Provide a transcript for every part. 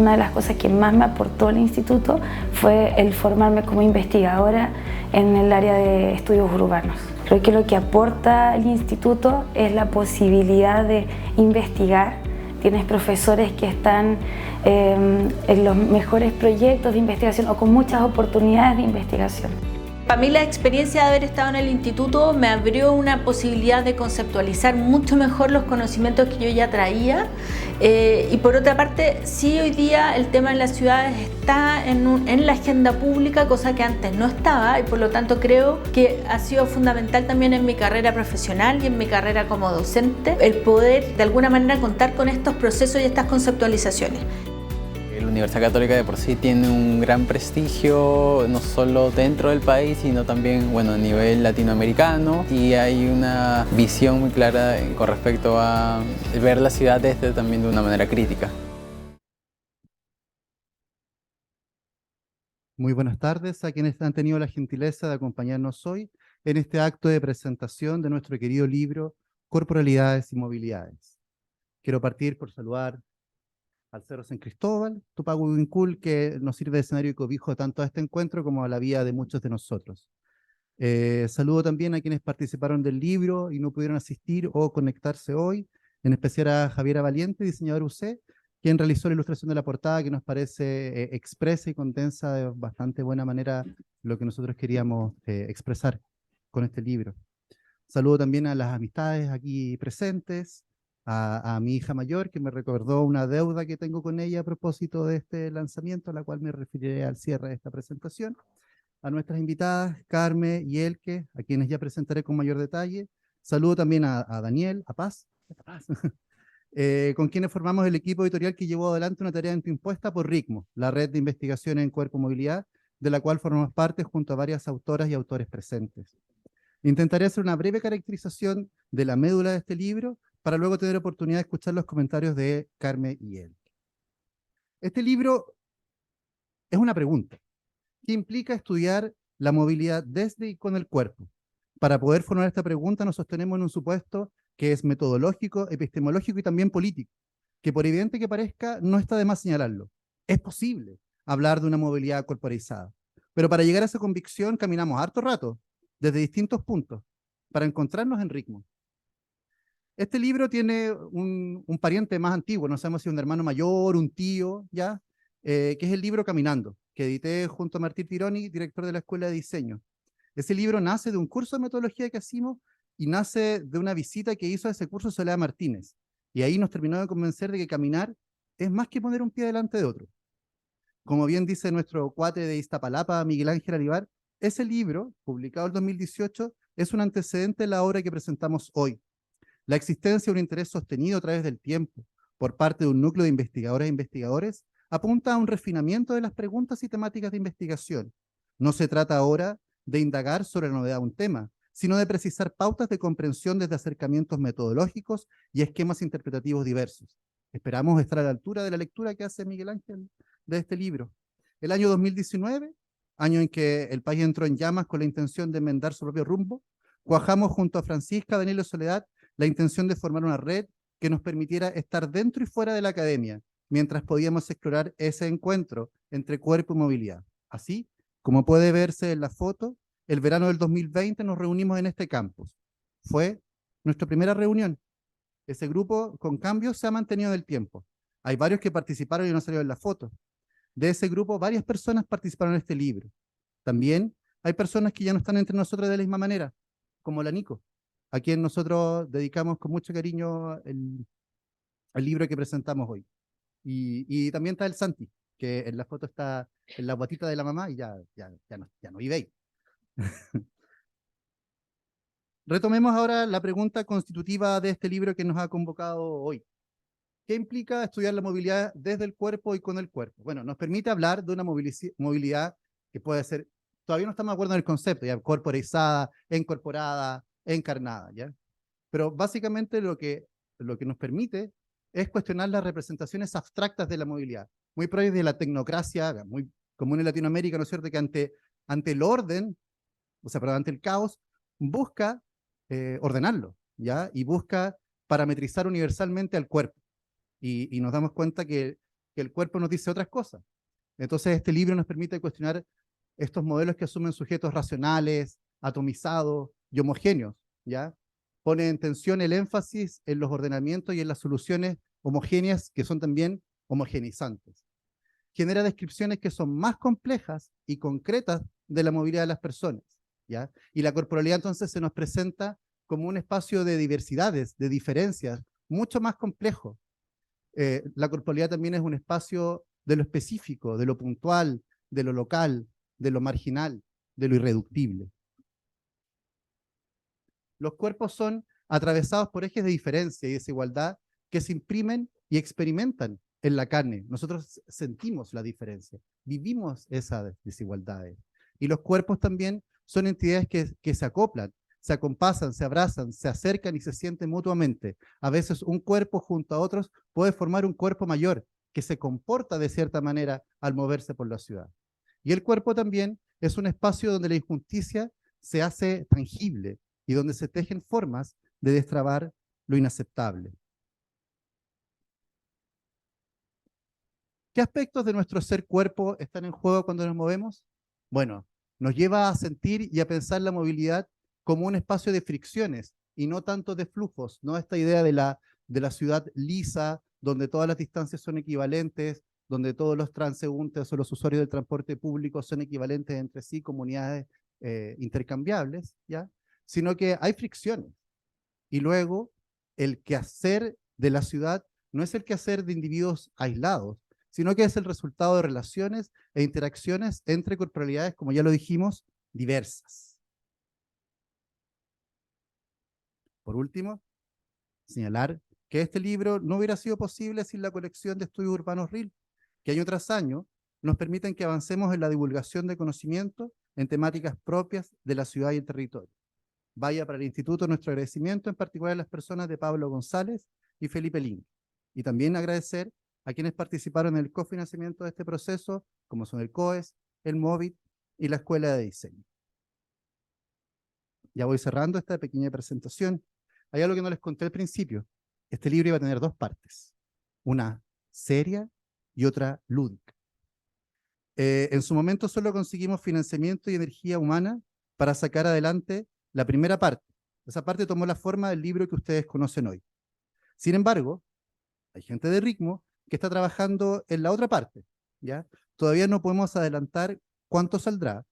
Una de las cosas que más me aportó el instituto fue el formarme como investigadora en el área de estudios urbanos. Creo que lo que aporta el instituto es la posibilidad de investigar. Tienes profesores que están en los mejores proyectos de investigación o con muchas oportunidades de investigación. Para mí la experiencia de haber estado en el instituto me abrió una posibilidad de conceptualizar mucho mejor los conocimientos que yo ya traía, y por otra parte, sí, hoy día el tema en las ciudades está en la agenda pública, cosa que antes no estaba, y por lo tanto creo que ha sido fundamental también en mi carrera profesional y en mi carrera como docente el poder de alguna manera contar con estos procesos y estas conceptualizaciones. La Universidad Católica de por sí tiene un gran prestigio, no solo dentro del país, sino también a nivel latinoamericano, y hay una visión muy clara con respecto a ver la ciudad también de una manera crítica. Muy buenas tardes a quienes han tenido la gentileza de acompañarnos hoy en este acto de presentación de nuestro querido libro Corporalidades y Movilidades. Quiero partir por saludar al Cerro San Cristóbal, Tupac Huincul, que nos sirve de escenario y cobijo tanto a este encuentro como a la vida de muchos de nosotros. Saludo también a quienes participaron del libro y no pudieron asistir o conectarse hoy, en especial a Javiera Valiente, diseñador UC, quien realizó la ilustración de la portada, que nos parece expresa y condensa de bastante buena manera lo que nosotros queríamos expresar con este libro. Saludo también a las amistades aquí presentes, a mi hija mayor, que me recordó una deuda que tengo con ella a propósito de este lanzamiento, a la cual me referiré al cierre de esta presentación. A nuestras invitadas, Carmen y Elke, a quienes ya presentaré con mayor detalle. Saludo también a Daniel, a Paz, con quienes formamos el equipo editorial que llevó adelante una tarea impuesta por RICMO, la red de investigación en cuerpo y movilidad, de la cual formamos parte junto a varias autoras y autores presentes. Intentaré hacer una breve caracterización de la médula de este libro, para luego tener oportunidad de escuchar los comentarios de Carmen y él. Este libro es una pregunta. ¿Qué implica estudiar la movilidad desde y con el cuerpo? Para poder formular esta pregunta nos sostenemos en un supuesto que es metodológico, epistemológico y también político, que por evidente que parezca, no está de más señalarlo. Es posible hablar de una movilidad corporizada, pero para llegar a esa convicción caminamos harto rato, desde distintos puntos, para encontrarnos en ritmo. Este libro tiene un pariente más antiguo, no sabemos si un hermano mayor, un tío, ¿ya? Que es el libro Caminando, que edité junto a Martín Tironi, director de la Escuela de Diseño. Ese libro nace de un curso de metodología que hicimos y nace de una visita que hizo a ese curso Soledad Martínez. Y ahí nos terminó de convencer de que caminar es más que poner un pie delante de otro. Como bien dice nuestro cuate de Iztapalapa, Miguel Ángel Alivar, ese libro, publicado en 2018, es un antecedente de la obra que presentamos hoy. La existencia de un interés sostenido a través del tiempo por parte de un núcleo de investigadoras e investigadores apunta a un refinamiento de las preguntas y temáticas de investigación. No se trata ahora de indagar sobre la novedad de un tema, sino de precisar pautas de comprensión desde acercamientos metodológicos y esquemas interpretativos diversos. Esperamos estar a la altura de la lectura que hace Miguel Ángel de este libro. El año 2019, año en que el país entró en llamas con la intención de enmendar su propio rumbo, cuajamos junto a Francisca, Daniel y Soledad la intención de formar una red que nos permitiera estar dentro y fuera de la academia, mientras podíamos explorar ese encuentro entre cuerpo y movilidad. Así, como puede verse en la foto, el verano del 2020 nos reunimos en este campus. Fue nuestra primera reunión. Ese grupo, con cambios, se ha mantenido en el tiempo. Hay varios que participaron y no salieron en la foto. De ese grupo, varias personas participaron en este libro. También hay personas que ya no están entre nosotros de la misma manera, como la Nico, a quien nosotros dedicamos con mucho cariño el libro que presentamos hoy. Y también está el Santi, que en la foto está en la guatita de la mamá y ya no vive ahí. Retomemos ahora la pregunta constitutiva de este libro que nos ha convocado hoy. ¿Qué implica estudiar la movilidad desde el cuerpo y con el cuerpo? Bueno, nos permite hablar de una movilidad que puede ser, todavía no estamos de acuerdo en el concepto, ya corporizada, incorporada, encarnada, ¿ya? Pero básicamente lo que nos permite es cuestionar las representaciones abstractas de la movilidad, muy propias de la tecnocracia, muy común en Latinoamérica, ¿no es cierto?, que ante el orden, ante el caos, busca ordenarlo, ¿ya? Y busca parametrizar universalmente al cuerpo. Y nos damos cuenta que que el cuerpo nos dice otras cosas. Entonces este libro nos permite cuestionar estos modelos que asumen sujetos racionales, atomizados y homogéneos, ¿ya? Pone en tensión el énfasis en los ordenamientos y en las soluciones homogéneas que son también homogeneizantes. Genera descripciones que son más complejas y concretas de la movilidad de las personas, ¿ya? Y la corporalidad entonces se nos presenta como un espacio de diversidades, de diferencias, mucho más complejo. La corporalidad también es un espacio de lo específico, de lo puntual, de lo local, de lo marginal, de lo irreductible. Los cuerpos son atravesados por ejes de diferencia y desigualdad que se imprimen y experimentan en la carne. Nosotros sentimos la diferencia, vivimos esas desigualdades. Y los cuerpos también son entidades que se acoplan, se acompasan, se abrazan, se acercan y se sienten mutuamente. A veces un cuerpo junto a otros puede formar un cuerpo mayor que se comporta de cierta manera al moverse por la ciudad. Y el cuerpo también es un espacio donde la injusticia se hace tangible y donde se tejen formas de destrabar lo inaceptable. ¿Qué aspectos de nuestro ser cuerpo están en juego cuando nos movemos? Bueno, nos lleva a sentir y a pensar la movilidad como un espacio de fricciones y no tanto de flujos, no esta idea de la ciudad lisa, donde todas las distancias son equivalentes, donde todos los transeúntes o los usuarios del transporte público son equivalentes entre sí, comunidades intercambiables, ¿ya? Sino que hay fricciones. Y luego, el quehacer de la ciudad no es el quehacer de individuos aislados, sino que es el resultado de relaciones e interacciones entre corporalidades, como ya lo dijimos, diversas. Por último, señalar que este libro no hubiera sido posible sin la colección de estudios urbanos RIL, que año tras año nos permiten que avancemos en la divulgación de conocimiento en temáticas propias de la ciudad y el territorio. Vaya para el Instituto nuestro agradecimiento, en particular a las personas de Pablo González y Felipe Link. Y también agradecer a quienes participaron en el cofinanciamiento de este proceso, como son el COES, el MOVIT y la Escuela de Diseño. Ya voy cerrando esta pequeña presentación. Hay algo que no les conté al principio. Este libro iba a tener dos partes, una seria y otra lúdica. En su momento solo conseguimos financiamiento y energía humana para sacar adelante la primera parte. Esa parte tomó la forma del libro que ustedes conocen hoy. Sin embargo, hay gente de Ritmo que está trabajando en la otra parte, ¿ya? Todavía no podemos adelantar cuánto saldrá,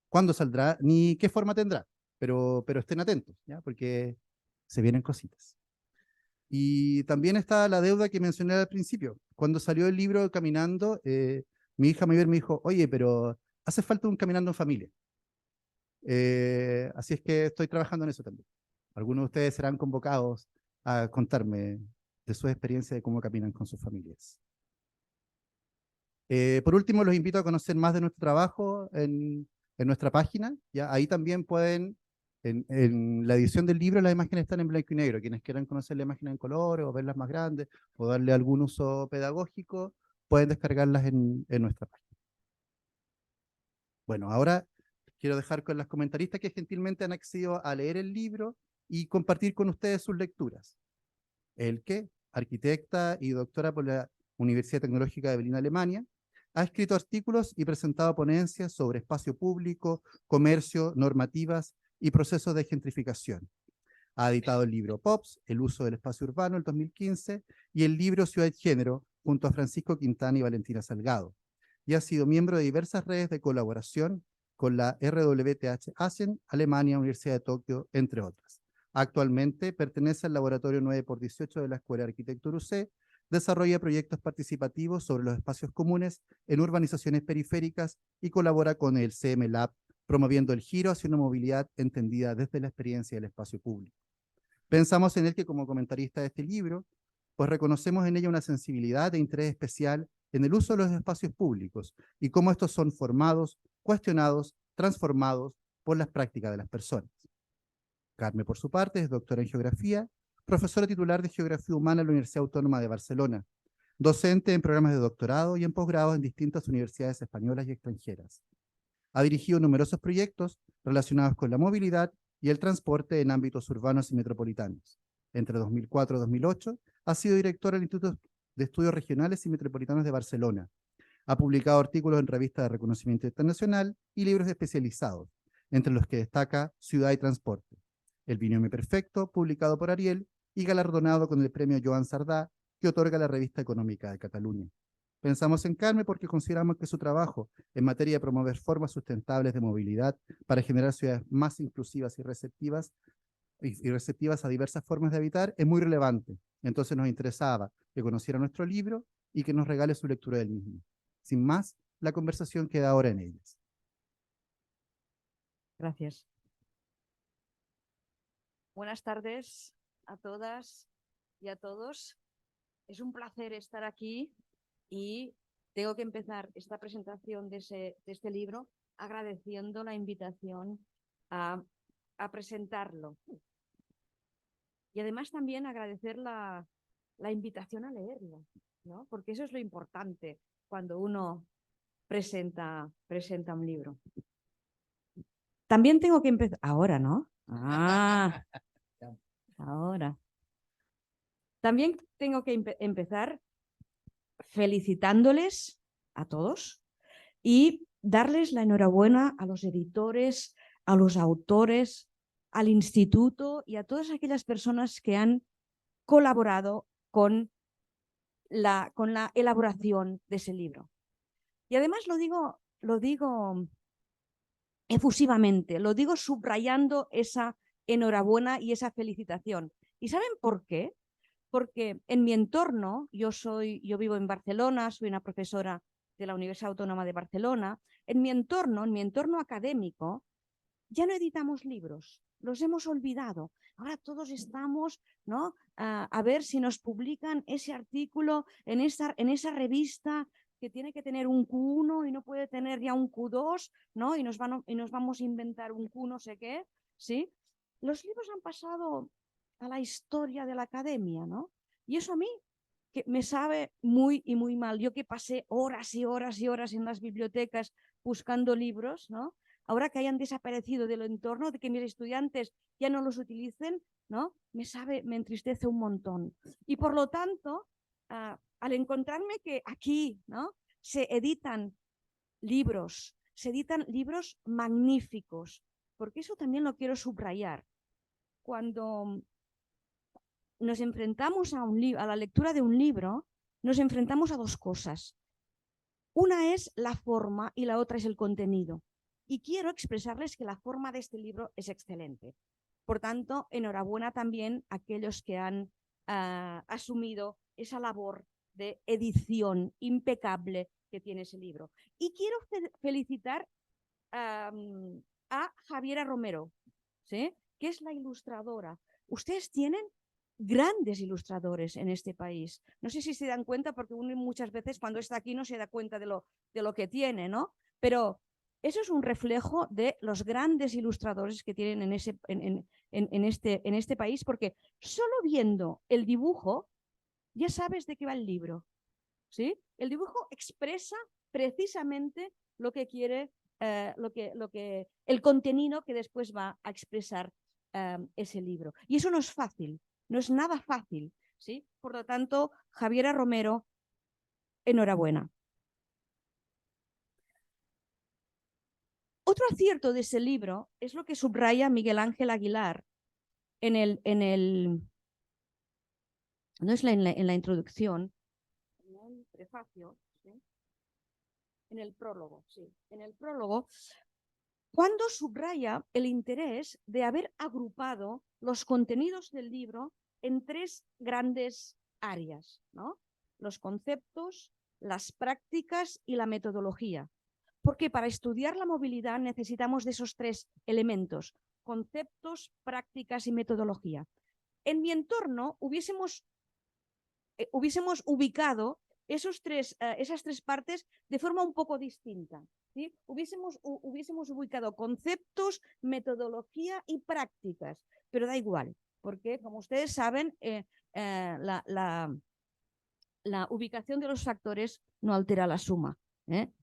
cuándo saldrá, ni qué forma tendrá, pero estén atentos, ¿ya? Porque se vienen cositas. Y también está la deuda que mencioné al principio. Cuando salió el libro Caminando, mi hija mayor me dijo, oye, pero hace falta un Caminando en Familia. Así es que estoy trabajando en eso también. Algunos de ustedes serán convocados a contarme de su experiencia de cómo caminan con sus familias. Por último, los invito a conocer más de nuestro trabajo en nuestra página. ¿Ya? Ahí también pueden, en la edición del libro, las imágenes están en blanco y negro. Quienes quieran conocer la imagen en color o verlas más grandes o darle algún uso pedagógico, pueden descargarlas en nuestra página. Bueno, ahora quiero dejar con las comentaristas que gentilmente han accedido a leer el libro y compartir con ustedes sus lecturas. Elke, arquitecta y doctora por la Universidad Tecnológica de Berlín, Alemania, ha escrito artículos y presentado ponencias sobre espacio público, comercio, normativas y procesos de gentrificación. Ha editado el libro POPS, El uso del espacio urbano, el 2015, y el libro Ciudad y Género, junto a Francisco Quintana y Valentina Salgado. Y ha sido miembro de diversas redes de colaboración con la RWTH Asien, Alemania, Universidad de Tokio, entre otras. Actualmente pertenece al Laboratorio 9x18 de la Escuela de Arquitectura UC, desarrolla proyectos participativos sobre los espacios comunes en urbanizaciones periféricas y colabora con el CM Lab, promoviendo el giro hacia una movilidad entendida desde la experiencia del espacio público. Pensamos en él que como comentarista de este libro, pues reconocemos en ella una sensibilidad e interés especial en el uso de los espacios públicos y cómo estos son formados, cuestionados, transformados por las prácticas de las personas. Carme, por su parte, es doctora en Geografía, profesora titular de Geografía Humana en la Universidad Autónoma de Barcelona, docente en programas de doctorado y en posgrado en distintas universidades españolas y extranjeras. Ha dirigido numerosos proyectos relacionados con la movilidad y el transporte en ámbitos urbanos y metropolitanos. Entre 2004 y 2008 ha sido directora del de Estudios Regionales y Metropolitanos de Barcelona. Ha publicado artículos en revistas de reconocimiento internacional y libros especializados, entre los que destaca Ciudad y Transporte, El binomio perfecto, publicado por Ariel y galardonado con el premio Joan Sardá, que otorga la Revista Económica de Cataluña. Pensamos en Carme porque consideramos que su trabajo en materia de promover formas sustentables de movilidad para generar ciudades más inclusivas y receptivas a diversas formas de habitar es muy relevante. Entonces nos interesaba que conociera nuestro libro y que nos regale su lectura del mismo. Sin más, la conversación queda ahora en ellas. Gracias. Buenas tardes a todas y a todos. Es un placer estar aquí y tengo que empezar esta presentación de este libro agradeciendo la invitación a presentarlo. Y además también agradecer la invitación a leerlo, ¿no? Porque eso es lo importante cuando uno presenta un libro. También tengo que empezar... Ahora, ¿no? Ah, ahora. También tengo que empezar felicitándoles a todos y darles la enhorabuena a los editores, a los autores, al instituto y a todas aquellas personas que han colaborado con la elaboración de ese libro. Y además lo digo efusivamente, lo digo subrayando esa enhorabuena y esa felicitación. ¿Y saben por qué? Porque en mi entorno, yo vivo en Barcelona, soy una profesora de la Universidad Autónoma de Barcelona, en mi entorno académico, ya no editamos libros, los hemos olvidado. Ahora todos estamos, ¿no?, a ver si nos publican ese artículo en esa revista que tiene que tener un Q1 y no puede tener ya un Q2, ¿no? Y nos vamos a inventar un Q no sé qué, ¿sí? Los libros han pasado a la historia de la academia, ¿no? Y eso a mí que me sabe muy y muy mal. Yo que pasé horas y horas y horas en las bibliotecas buscando libros, ¿no? Ahora que hayan desaparecido del entorno, de que mis estudiantes ya no los utilicen, ¿no? Me entristece un montón. Y por lo tanto, al encontrarme que aquí, ¿no?, se editan libros magníficos, porque eso también lo quiero subrayar. Cuando nos enfrentamos a la lectura de un libro, nos enfrentamos a dos cosas. Una es la forma y la otra es el contenido. Y quiero expresarles que la forma de este libro es excelente. Por tanto, enhorabuena también a aquellos que han asumido esa labor de edición impecable que tiene ese libro. Y quiero felicitar a Javiera Romero, ¿sí?, que es la ilustradora. Ustedes tienen grandes ilustradores en este país. No sé si se dan cuenta, porque uno muchas veces cuando está aquí no se da cuenta de lo que tiene, ¿no? Pero eso es un reflejo de los grandes ilustradores que tienen en este país, porque solo viendo el dibujo ya sabes de qué va el libro, ¿sí? El dibujo expresa precisamente lo que quiere, el contenido que después va a expresar ese libro. Y eso no es fácil. No es nada fácil, ¿sí? Por lo tanto, Javiera Romero, enhorabuena. Otro acierto de ese libro es lo que subraya Miguel Ángel Aguilar en la introducción, en el prefacio, ¿sí?, en el prólogo, sí, en el prólogo, cuando subraya el interés de haber agrupado los contenidos del libro en tres grandes áreas, ¿no? Los conceptos, las prácticas y la metodología. Porque para estudiar la movilidad necesitamos de esos tres elementos: conceptos, prácticas y metodología. En mi entorno hubiésemos ubicado esas tres partes de forma un poco distinta, ¿sí? Hubiésemos ubicado conceptos, metodología y prácticas, pero da igual, porque como ustedes saben, la ubicación de los factores no altera la suma,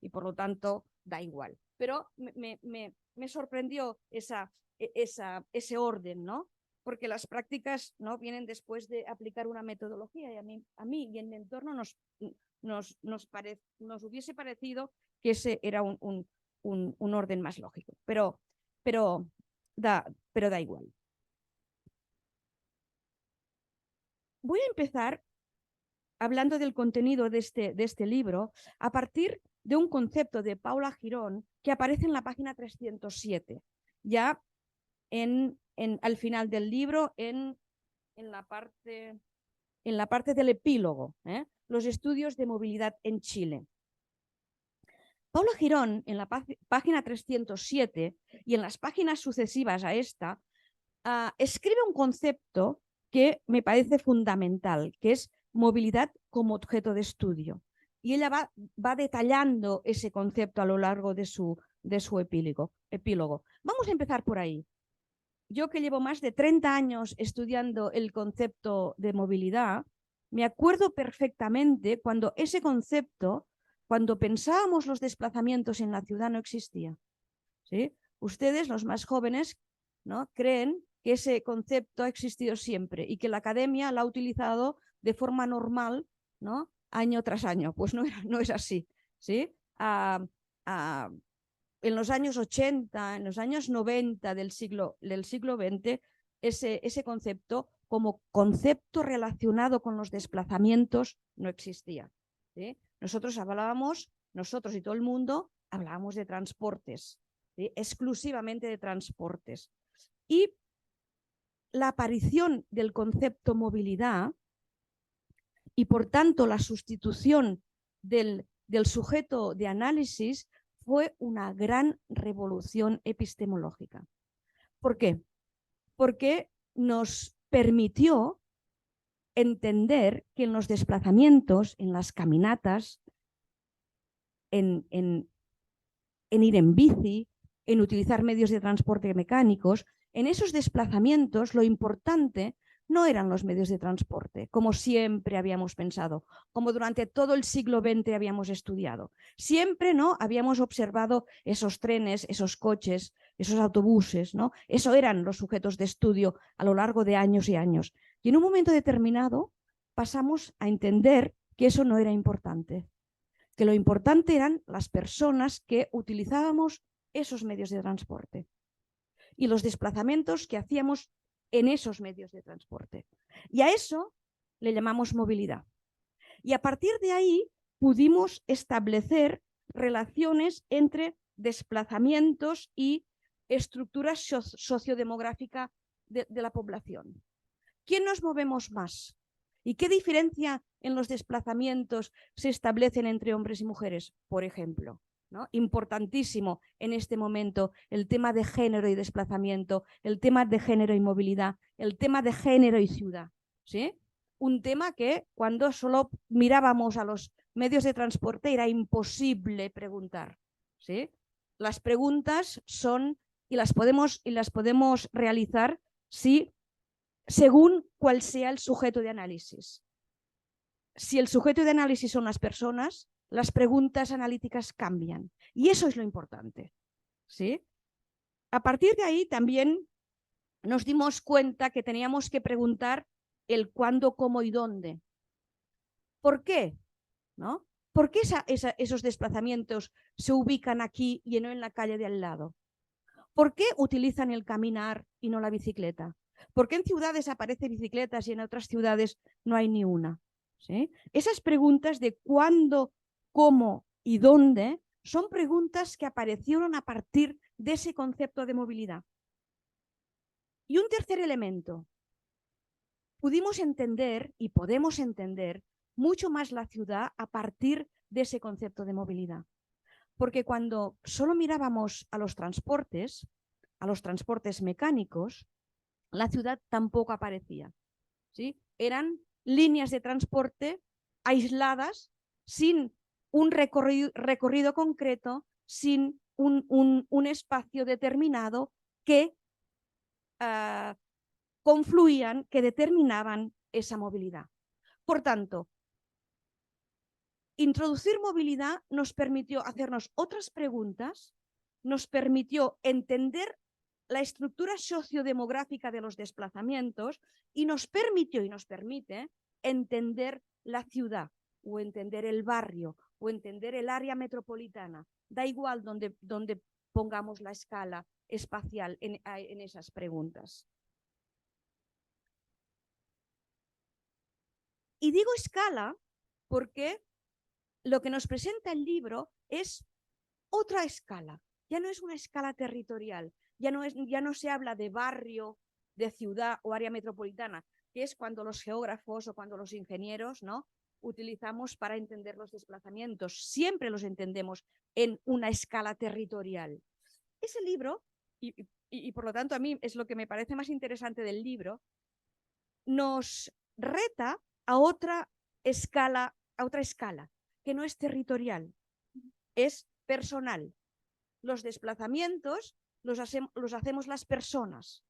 y por lo tanto da igual. Pero me sorprendió ese orden, ¿no? porque las prácticas, ¿no?, vienen después de aplicar una metodología, y a mí y en mi entorno nos hubiese parecido que ese era un orden más lógico, pero da igual. Voy a empezar hablando del contenido de este libro a partir de un concepto de Paula Girón que aparece en la página 307, ya al final del libro, en la parte del epílogo, los estudios de movilidad en Chile. Paula Girón, en la página 307 y en las páginas sucesivas a esta, escribe un concepto que me parece fundamental, que es movilidad como objeto de estudio. Y ella va detallando ese concepto a lo largo de su epílogo. Vamos a empezar por ahí. Yo, que llevo más de 30 años estudiando el concepto de movilidad, me acuerdo perfectamente cuando ese concepto, cuando pensábamos los desplazamientos en la ciudad, no existía, ¿sí? Ustedes, los más jóvenes, ¿no?, creen que ese concepto ha existido siempre y que la academia lo ha utilizado de forma normal, ¿no?, año tras año. Pues no es así, ¿sí? En los años 80, en los años 90 del siglo XX, ese concepto, como concepto relacionado con los desplazamientos, no existía, ¿sí? Nosotros y todo el mundo hablábamos de transportes, ¿sí?, exclusivamente de transportes. Y la aparición del concepto movilidad y, por tanto, la sustitución del sujeto de análisis fue una gran revolución epistemológica. ¿Por qué? Porque nos permitió entender que en los desplazamientos, en las caminatas, en ir en bici, en utilizar medios de transporte mecánicos, en esos desplazamientos lo importante no eran los medios de transporte, como siempre habíamos pensado, como durante todo el siglo XX habíamos estudiado. Siempre, ¿no?, habíamos observado esos trenes, esos coches, esos autobuses, ¿no? Eso eran los sujetos de estudio a lo largo de años y años. Y en un momento determinado pasamos a entender que eso no era importante, que lo importante eran las personas que utilizábamos esos medios de transporte y los desplazamientos que hacíamos en esos medios de transporte. Y a eso le llamamos movilidad. Y a partir de ahí pudimos establecer relaciones entre desplazamientos y estructuras sociodemográficas de la población. ¿Quién nos movemos más? ¿Y qué diferencia en los desplazamientos se establecen entre hombres y mujeres, por ejemplo? ¿No? Importantísimo en este momento el tema de género y desplazamiento, el tema de género y movilidad, el tema de género y ciudad, ¿sí? Un tema que cuando solo mirábamos a los medios de transporte era imposible preguntar, ¿sí? Las preguntas son, y las podemos realizar según cuál sea el sujeto de análisis. Si el sujeto de análisis son las personas, las preguntas analíticas cambian. Y eso es lo importante, ¿sí? A partir de ahí también nos dimos cuenta que teníamos que preguntar el cuándo, cómo y dónde. ¿Por qué? ¿No? ¿Por qué esos desplazamientos se ubican aquí y no en la calle de al lado? ¿Por qué utilizan el caminar y no la bicicleta? ¿Por qué en ciudades aparecen bicicletas y en otras ciudades no hay ni una? ¿Sí? Esas preguntas de cuándo, cómo y dónde son preguntas que aparecieron a partir de ese concepto de movilidad. Y un tercer elemento. Pudimos entender y podemos entender mucho más la ciudad a partir de ese concepto de movilidad. Porque cuando solo mirábamos a los transportes mecánicos, la ciudad tampoco aparecía, ¿sí? Eran líneas de transporte aisladas, sin un recorrido concreto, sin un espacio determinado que confluían, que determinaban esa movilidad. Por tanto, introducir movilidad nos permitió hacernos otras preguntas, nos permitió entender la estructura sociodemográfica de los desplazamientos y nos permitió y nos permite entender la ciudad o entender el barrio o entender el área metropolitana. Da igual donde pongamos la escala espacial en esas preguntas. Y digo escala porque lo que nos presenta el libro es otra escala. Ya no es una escala territorial, ya no se habla de barrio, de ciudad o área metropolitana, que es cuando los geógrafos o cuando los ingenieros, ¿no?, utilizamos para entender los desplazamientos. Siempre los entendemos en una escala territorial. Ese libro, y por lo tanto a mí es lo que me parece más interesante del libro, nos reta a otra escala, que no es territorial, es personal. Los desplazamientos los hacemos las personas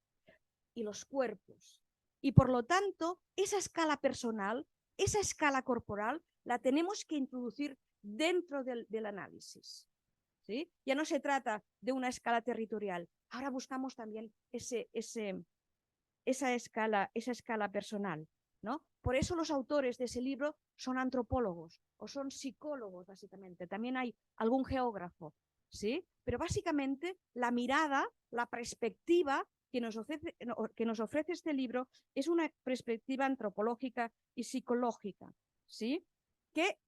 y los cuerpos. Y por lo tanto, esa escala personal, esa escala corporal, la tenemos que introducir dentro del análisis, ¿sí? Ya no se trata de una escala territorial. Ahora buscamos también esa escala personal, ¿no? Por eso los autores de ese libro son antropólogos o son psicólogos, básicamente. También hay algún geógrafo, ¿sí? Pero básicamente la mirada, la perspectiva que nos ofrece este libro es una perspectiva antropológica y psicológica, ¿sí?, que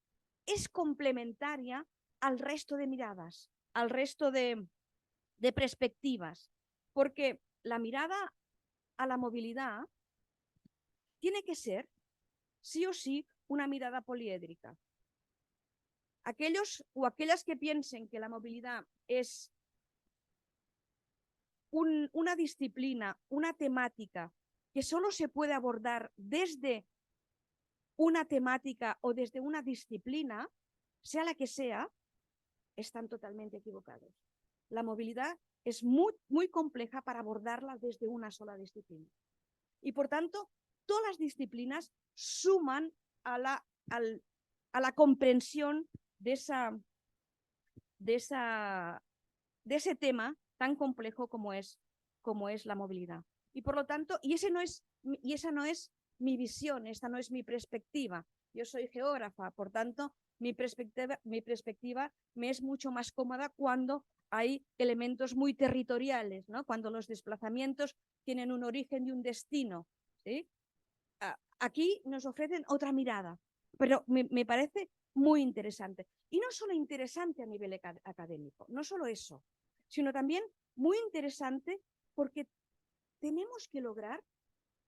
es complementaria al resto de miradas, al resto de perspectivas, porque la mirada a la movilidad tiene que ser, sí o sí, una mirada poliédrica. Aquellos o aquellas que piensen que la movilidad es una disciplina, una temática que solo se puede abordar desde una temática o desde una disciplina, sea la que sea, están totalmente equivocados. La movilidad es muy, muy compleja para abordarla desde una sola disciplina. Y por tanto, todas las disciplinas suman a la comprensión de ese tema tan complejo como es la movilidad. Y por lo tanto, esa no es mi visión, esta no es mi perspectiva. Yo soy geógrafa, por tanto, mi perspectiva me es mucho más cómoda cuando hay elementos muy territoriales, ¿no?, cuando los desplazamientos tienen un origen y un destino, ¿sí? Aquí nos ofrecen otra mirada, pero me parece muy interesante. Y no solo interesante a nivel académico, no solo eso, sino también muy interesante porque tenemos que lograr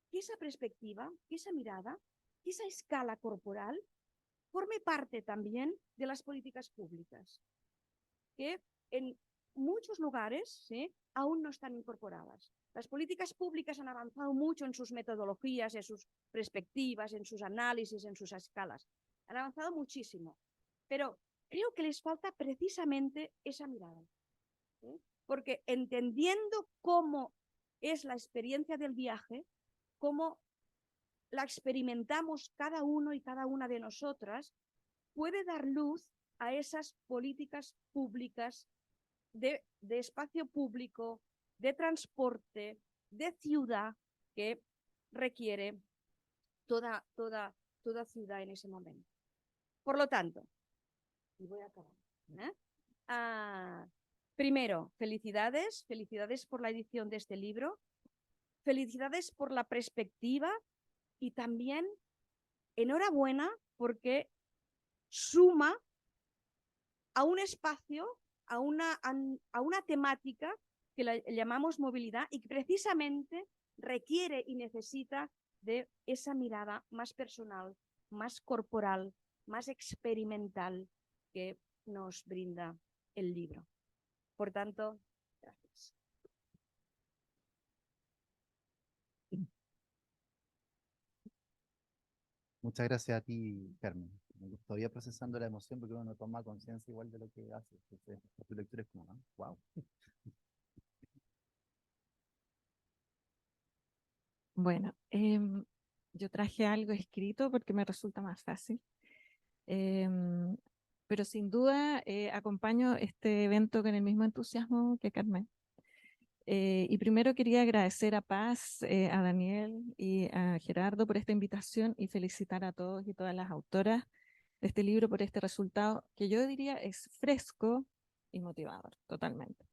que esa perspectiva, que esa mirada, que esa escala corporal forme parte también de las políticas públicas, que en muchos lugares, ¿sí?, aún no están incorporadas. Las políticas públicas han avanzado mucho en sus metodologías, en sus perspectivas, en sus análisis, en sus escalas. Han avanzado muchísimo, pero creo que les falta precisamente esa mirada, ¿sí? Porque entendiendo cómo es la experiencia del viaje, cómo la experimentamos cada uno y cada una de nosotras, puede dar luz a esas políticas públicas de espacio público, de transporte, de ciudad, que requiere toda ciudad en ese momento. Por lo tanto, y voy a acabar, primero, felicidades por la edición de este libro, felicidades por la perspectiva y también enhorabuena porque suma a un espacio, a una temática que la llamamos movilidad y que precisamente requiere y necesita de esa mirada más personal, más corporal, más experimental que nos brinda el libro. Por tanto, gracias. Muchas gracias a ti, Carmen. Todavía procesando la emoción porque uno no toma conciencia igual de lo que hace. Entonces, tu lectura es como, ¿no? Wow. Bueno, yo traje algo escrito porque me resulta más fácil. Pero sin duda acompaño este evento con el mismo entusiasmo que Carmen. Y primero quería agradecer a Paz, a Daniel y a Gerardo por esta invitación y felicitar a todos y todas las autoras de este libro por este resultado que yo diría es fresco y motivador, totalmente.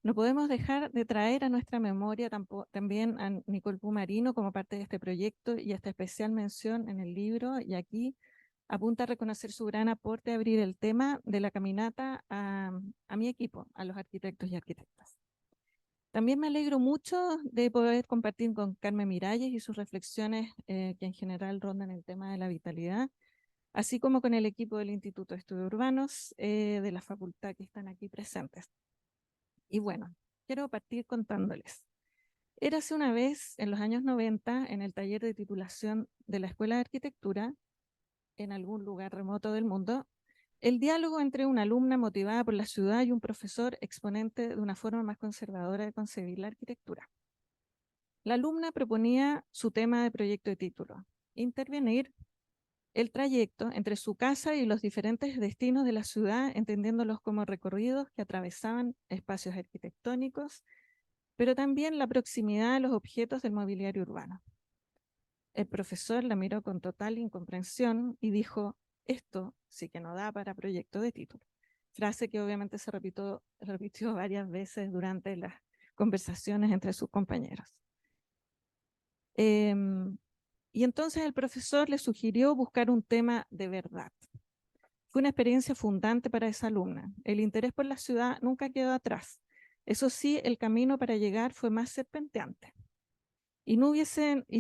No podemos dejar de traer a nuestra memoria también a Nicole Pumarino como parte de este proyecto y esta especial mención en el libro, y aquí apunta a reconocer su gran aporte a abrir el tema de la caminata a mi equipo, a los arquitectos y arquitectas. También me alegro mucho de poder compartir con Carmen Miralles y sus reflexiones que en general rondan el tema de la vitalidad, así como con el equipo del Instituto de Estudios Urbanos de la facultad que están aquí presentes. Y bueno, quiero partir contándoles. Érase una vez, en los años 90, en el taller de titulación de la Escuela de Arquitectura, en algún lugar remoto del mundo, el diálogo entre una alumna motivada por la ciudad y un profesor exponente de una forma más conservadora de concebir la arquitectura. La alumna proponía su tema de proyecto de título: intervenir el trayecto entre su casa y los diferentes destinos de la ciudad, entendiéndolos como recorridos que atravesaban espacios arquitectónicos, pero también la proximidad a los objetos del mobiliario urbano. El profesor la miró con total incomprensión y dijo: esto sí que no da para proyecto de título. Frase que obviamente se repitió varias veces durante las conversaciones entre sus compañeros. Y entonces el profesor le sugirió buscar un tema de verdad. Fue una experiencia fundante para esa alumna. El interés por la ciudad nunca quedó atrás. Eso sí, el camino para llegar fue más serpenteante. Y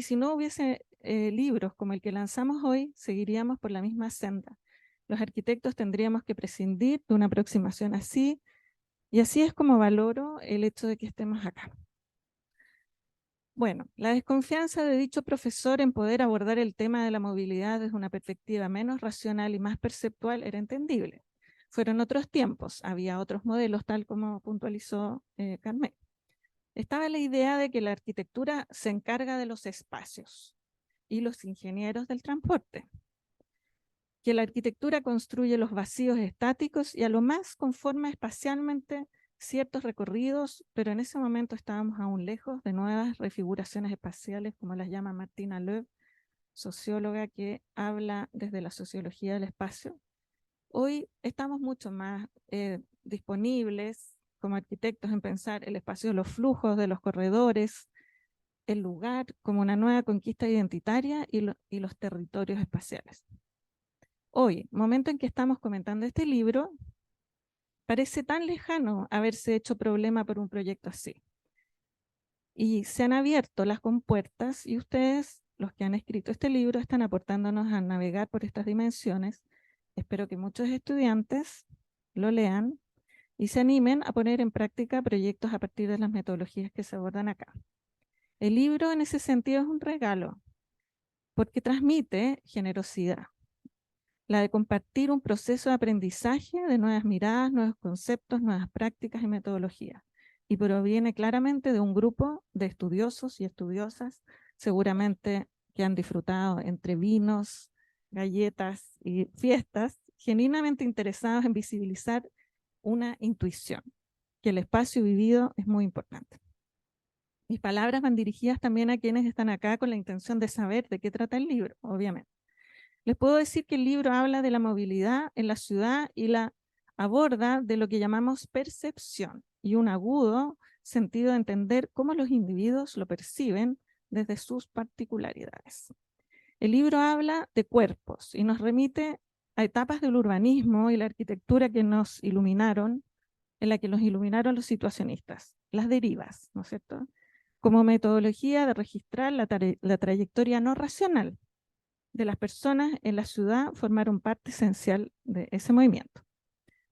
si no hubiese libros como el que lanzamos hoy, seguiríamos por la misma senda. Los arquitectos tendríamos que prescindir de una aproximación así, y así es como valoro el hecho de que estemos acá. Bueno, la desconfianza de dicho profesor en poder abordar el tema de la movilidad desde una perspectiva menos racional y más perceptual era entendible. Fueron otros tiempos, había otros modelos, tal como puntualizó Carmen. Estaba la idea de que la arquitectura se encarga de los espacios y los ingenieros del transporte, que la arquitectura construye los vacíos estáticos y a lo más conforma espacialmente ciertos recorridos, pero en ese momento estábamos aún lejos de nuevas refiguraciones espaciales, como las llama Martina Loeb, socióloga que habla desde la sociología del espacio. Hoy estamos mucho más disponibles como arquitectos en pensar el espacio de los flujos, de los corredores, el lugar como una nueva conquista identitaria y los territorios espaciales. Hoy, momento en que estamos comentando este libro, parece tan lejano haberse hecho problema por un proyecto así. Y se han abierto las compuertas y ustedes, los que han escrito este libro, están aportándonos a navegar por estas dimensiones. Espero que muchos estudiantes lo lean y se animen a poner en práctica proyectos a partir de las metodologías que se abordan acá. El libro en ese sentido es un regalo, porque transmite generosidad, la de compartir un proceso de aprendizaje de nuevas miradas, nuevos conceptos, nuevas prácticas y metodologías, y proviene claramente de un grupo de estudiosos y estudiosas, seguramente que han disfrutado entre vinos, galletas y fiestas, genuinamente interesados en visibilizar una intuición, que el espacio vivido es muy importante. Mis palabras van dirigidas también a quienes están acá con la intención de saber de qué trata el libro, obviamente. Les puedo decir que el libro habla de la movilidad en la ciudad y la aborda de lo que llamamos percepción y un agudo sentido de entender cómo los individuos lo perciben desde sus particularidades. El libro habla de cuerpos y nos remite a etapas del urbanismo y la arquitectura que nos iluminaron, en la que nos iluminaron los situacionistas, las derivas, ¿no es cierto?, como metodología de registrar la trayectoria no racional de las personas en la ciudad, formaron parte esencial de ese movimiento.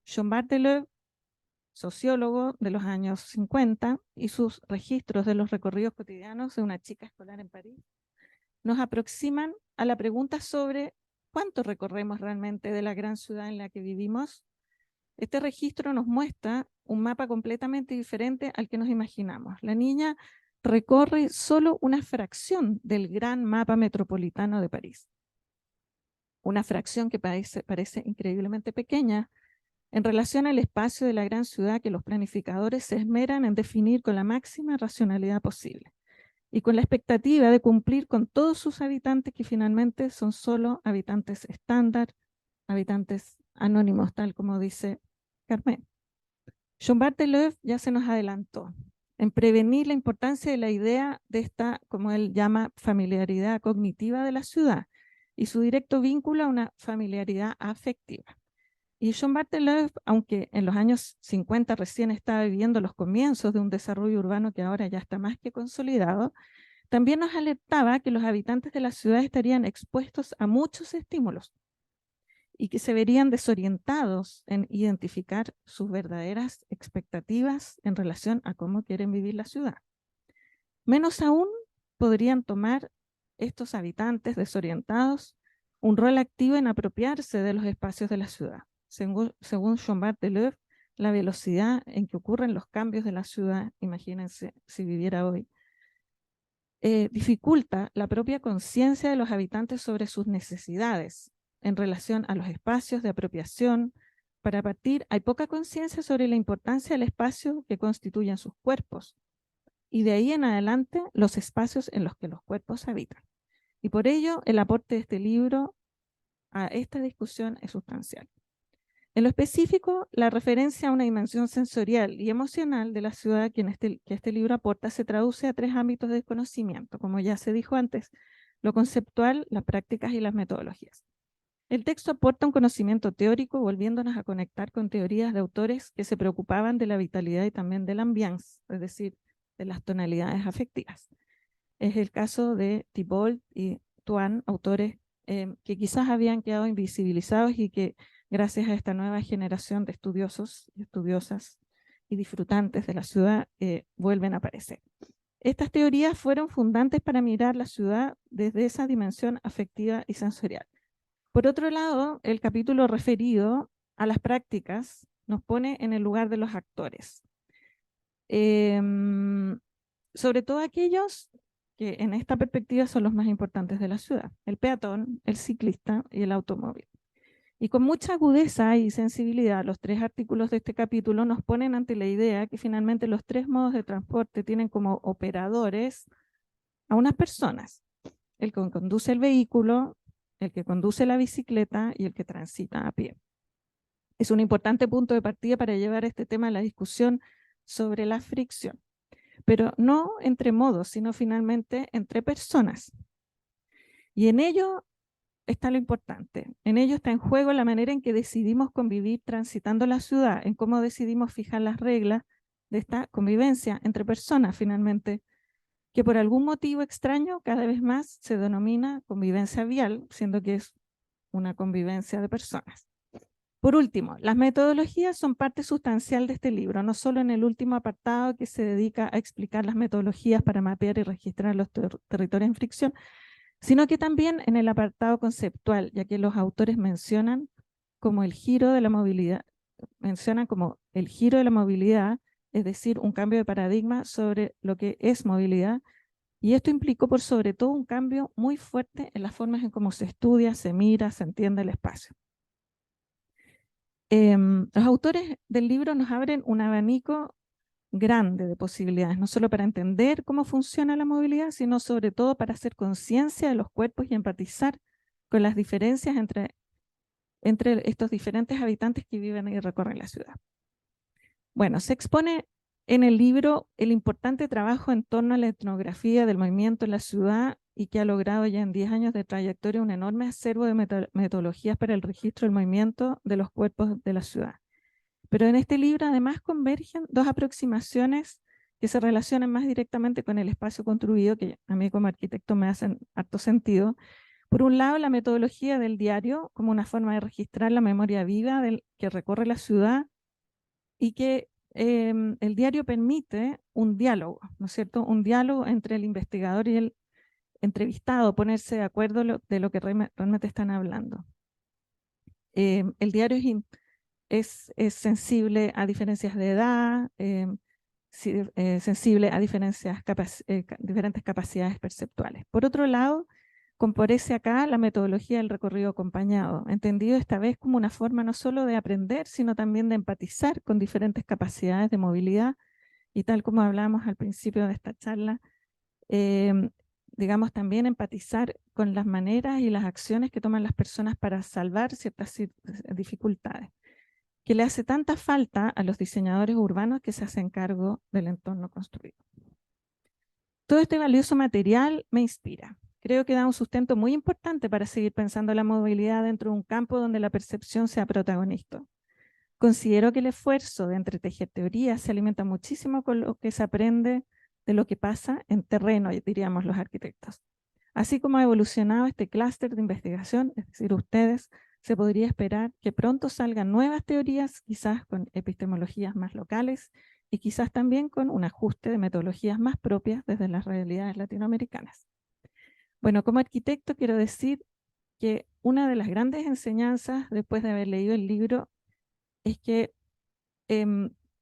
Jean Barthelot, sociólogo de los años 50, y sus registros de los recorridos cotidianos de una chica escolar en París, nos aproximan a la pregunta sobre cuánto recorremos realmente de la gran ciudad en la que vivimos. Este registro nos muestra un mapa completamente diferente al que nos imaginamos. La niña recorre solo una fracción del gran mapa metropolitano de París. Una fracción que parece increíblemente pequeña, en relación al espacio de la gran ciudad que los planificadores se esmeran en definir con la máxima racionalidad posible y con la expectativa de cumplir con todos sus habitantes, que finalmente son solo habitantes estándar, habitantes anónimos, tal como dice Carmen. Jean Bartheleuve ya se nos adelantó en prevenir la importancia de la idea de esta, como él llama, familiaridad cognitiva de la ciudad y su directo vínculo a una familiaridad afectiva. Y Jean Bartheleuve, aunque en los años 50 recién estaba viviendo los comienzos de un desarrollo urbano que ahora ya está más que consolidado, también nos alertaba que los habitantes de la ciudad estarían expuestos a muchos estímulos y que se verían desorientados en identificar sus verdaderas expectativas en relación a cómo quieren vivir la ciudad. Menos aún podrían tomar estos habitantes desorientados un rol activo en apropiarse de los espacios de la ciudad. Según Jean Bartheleuve, la velocidad en que ocurren los cambios de la ciudad, imagínense si viviera hoy, dificulta la propia conciencia de los habitantes sobre sus necesidades en relación a los espacios de apropiación. Para partir, hay poca conciencia sobre la importancia del espacio que constituyen sus cuerpos, y de ahí en adelante los espacios en los que los cuerpos habitan. Y por ello, el aporte de este libro a esta discusión es sustancial. En lo específico, la referencia a una dimensión sensorial y emocional de la ciudad que este libro aporta se traduce a 3 ámbitos de conocimiento, como ya se dijo antes: lo conceptual, las prácticas y las metodologías. El texto aporta un conocimiento teórico, volviéndonos a conectar con teorías de autores que se preocupaban de la vitalidad y también del ambiance, es decir, de las tonalidades afectivas. Es el caso de Thibault y Tuan, autores que quizás habían quedado invisibilizados y que gracias a esta nueva generación de estudiosos y estudiosas y disfrutantes de la ciudad vuelven a aparecer. Estas teorías fueron fundantes para mirar la ciudad desde esa dimensión afectiva y sensorial. Por otro lado, el capítulo referido a las prácticas nos pone en el lugar de los actores. Sobre todo aquellos que en esta perspectiva son los más importantes de la ciudad: el peatón, el ciclista y el automóvil. Y con mucha agudeza y sensibilidad, los 3 artículos de este capítulo nos ponen ante la idea que finalmente los 3 modos de transporte tienen como operadores a unas personas: el que conduce el vehículo, el que conduce la bicicleta y el que transita a pie. Es un importante punto de partida para llevar este tema a la discusión sobre la fricción, pero no entre modos, sino finalmente entre personas. Y en ello está lo importante. En ello está en juego la manera en que decidimos convivir transitando la ciudad, en cómo decidimos fijar las reglas de esta convivencia entre personas, finalmente, que por algún motivo extraño cada vez más se denomina convivencia vial, siendo que es una convivencia de personas. Por último, las metodologías son parte sustancial de este libro, no solo en el último apartado que se dedica a explicar las metodologías para mapear y registrar los territorios en fricción, sino que también en el apartado conceptual, ya que los autores mencionan como el giro de la movilidad, es decir, un cambio de paradigma sobre lo que es movilidad, y esto implicó por sobre todo un cambio muy fuerte en las formas en cómo se estudia, se mira, se entiende el espacio. Los autores del libro nos abren un abanico grande de posibilidades, no solo para entender cómo funciona la movilidad, sino sobre todo para hacer conciencia de los cuerpos y empatizar con las diferencias entre estos diferentes habitantes que viven y recorren la ciudad. Bueno, se expone en el libro el importante trabajo en torno a la etnografía del movimiento en la ciudad y que ha logrado ya en 10 años de trayectoria un enorme acervo de metodologías para el registro del movimiento de los cuerpos de la ciudad. Pero en este libro además convergen 2 aproximaciones que se relacionan más directamente con el espacio construido, que a mí como arquitecto me hacen harto sentido. Por un lado, la metodología del diario como una forma de registrar la memoria viva que recorre la ciudad y que el diario permite un diálogo, ¿no es cierto? Un diálogo entre el investigador y el entrevistado, ponerse de acuerdo de lo que realmente están hablando. El diario es sensible a diferencias de edad, sensible a diferentes capacidades perceptuales. Por otro lado, comparece acá la metodología del recorrido acompañado, entendido esta vez como una forma no solo de aprender, sino también de empatizar con diferentes capacidades de movilidad, y tal como hablamos al principio de esta charla, digamos, también empatizar con las maneras y las acciones que toman las personas para salvar ciertas dificultades, que le hace tanta falta a los diseñadores urbanos que se hacen cargo del entorno construido. Todo este valioso material me inspira. Creo que da un sustento muy importante para seguir pensando la movilidad dentro de un campo donde la percepción sea protagonista. Considero que el esfuerzo de entretejer teorías se alimenta muchísimo con lo que se aprende de lo que pasa en terreno, diríamos los arquitectos. Así como ha evolucionado este clúster de investigación, es decir, ustedes, se podría esperar que pronto salgan nuevas teorías, quizás con epistemologías más locales y quizás también con un ajuste de metodologías más propias desde las realidades latinoamericanas. Bueno, como arquitecto quiero decir que una de las grandes enseñanzas después de haber leído el libro es que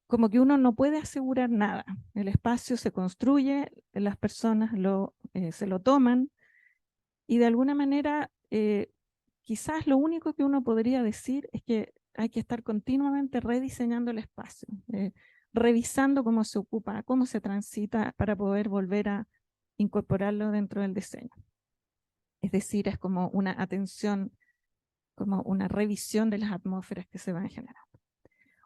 como que uno no puede asegurar nada. El espacio se construye, las personas se lo toman, y de alguna manera quizás lo único que uno podría decir es que hay que estar continuamente rediseñando el espacio, revisando cómo se ocupa, cómo se transita para poder volver a incorporarlo dentro del diseño. Es decir, es como una atención, como una revisión de las atmósferas que se van generando.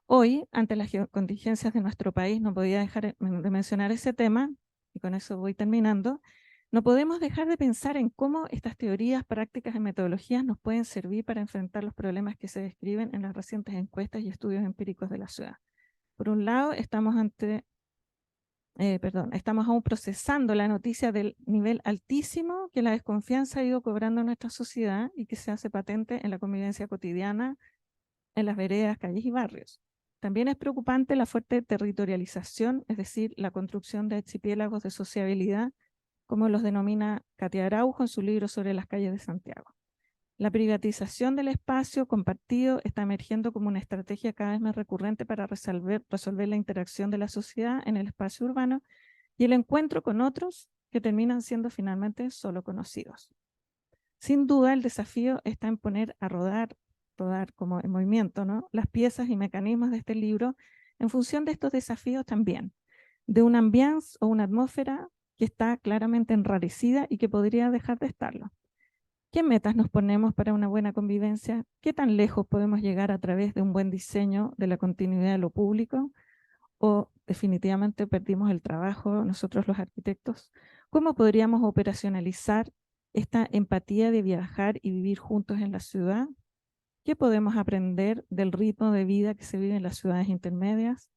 Hoy, ante las contingencias de nuestro país, no podía dejar de mencionar ese tema, y con eso voy terminando. No podemos dejar de pensar en cómo estas teorías, prácticas y metodologías nos pueden servir para enfrentar los problemas que se describen en las recientes encuestas y estudios empíricos de la ciudad. Por un lado, estamos aún procesando la noticia del nivel altísimo que la desconfianza ha ido cobrando en nuestra sociedad y que se hace patente en la convivencia cotidiana, en las veredas, calles y barrios. También es preocupante la fuerte territorialización, es decir, la construcción de archipiélagos de sociabilidad, como los denomina Katia Araujo en su libro sobre las calles de Santiago. La privatización del espacio compartido está emergiendo como una estrategia cada vez más recurrente para resolver la interacción de la sociedad en el espacio urbano y el encuentro con otros que terminan siendo finalmente solo conocidos. Sin duda, el desafío está en poner a rodar como en movimiento, ¿no?, las piezas y mecanismos de este libro en función de estos desafíos también, de un ambiance o una atmósfera que está claramente enrarecida y que podría dejar de estarlo. ¿Qué metas nos ponemos para una buena convivencia? ¿Qué tan lejos podemos llegar a través de un buen diseño de la continuidad de lo público? ¿O definitivamente perdimos el trabajo nosotros los arquitectos? ¿Cómo podríamos operacionalizar esta empatía de viajar y vivir juntos en la ciudad? ¿Qué podemos aprender del ritmo de vida que se vive en las ciudades intermedias?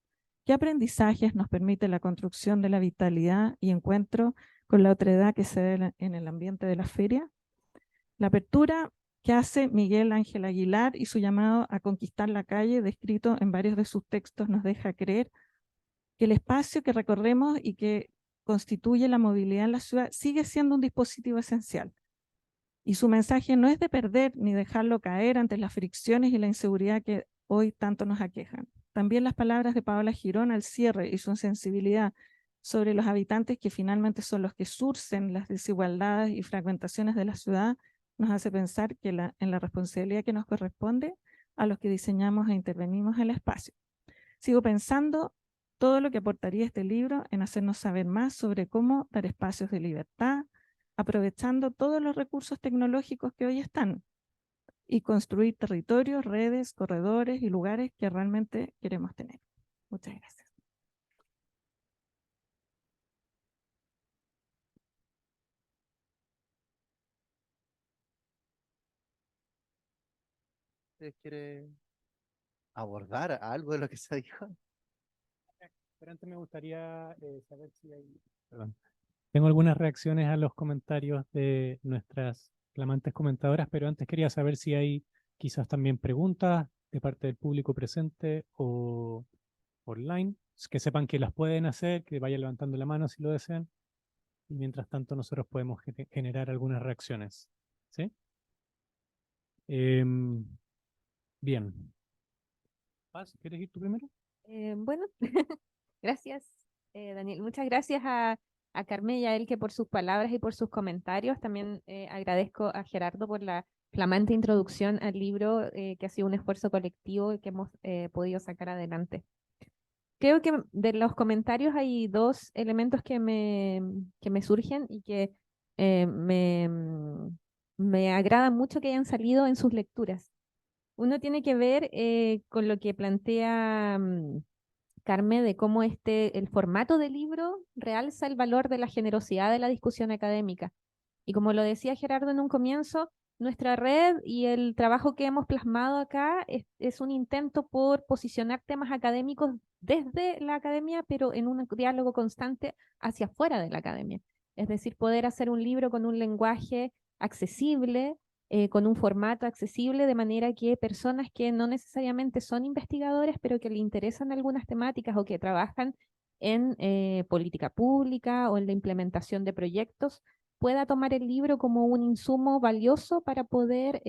¿Qué aprendizajes nos permite la construcción de la vitalidad y encuentro con la otredad que se ve en el ambiente de la feria? La apertura que hace Miguel Ángel Aguilar y su llamado a conquistar la calle, descrito en varios de sus textos, nos deja creer que el espacio que recorremos y que constituye la movilidad en la ciudad sigue siendo un dispositivo esencial. Y su mensaje no es de perder ni dejarlo caer ante las fricciones y la inseguridad que hoy tanto nos aquejan. También las palabras de Paola Girón al cierre y su sensibilidad sobre los habitantes, que finalmente son los que surcen las desigualdades y fragmentaciones de la ciudad, nos hace pensar que en la responsabilidad que nos corresponde a los que diseñamos e intervenimos en el espacio. Sigo pensando todo lo que aportaría este libro en hacernos saber más sobre cómo dar espacios de libertad, aprovechando todos los recursos tecnológicos que hoy están, y construir territorios, redes, corredores y lugares que realmente queremos tener. Muchas gracias. ¿Usted quiere abordar algo de lo que se dijo? Pero antes me gustaría saber si hay... Perdón. Tengo algunas reacciones a los comentarios de nuestras flamantes comentadoras, pero antes quería saber si hay quizás también preguntas de parte del público presente o online, que sepan que las pueden hacer, que vayan levantando la mano si lo desean, y mientras tanto nosotros podemos generar algunas reacciones. ¿Sí? Bien. Paz, ¿quieres ir tú primero? Bueno, gracias, Daniel. Muchas gracias a a Carmen y a Elke por sus palabras y por sus comentarios. También agradezco a Gerardo por la flamante introducción al libro, que ha sido un esfuerzo colectivo y que hemos podido sacar adelante. Creo que de los comentarios hay dos elementos que me surgen y que me agrada mucho que hayan salido en sus lecturas. Uno tiene que ver con lo que plantea Carmen, de cómo el formato del libro realza el valor de la generosidad de la discusión académica. Y como lo decía Gerardo en un comienzo, nuestra red y el trabajo que hemos plasmado acá es un intento por posicionar temas académicos desde la academia, pero en un diálogo constante hacia afuera de la academia. Es decir, poder hacer un libro con un lenguaje accesible, con un formato accesible, de manera que personas que no necesariamente son investigadores, pero que le interesan algunas temáticas o que trabajan en política pública o en la implementación de proyectos, pueda tomar el libro como un insumo valioso para poder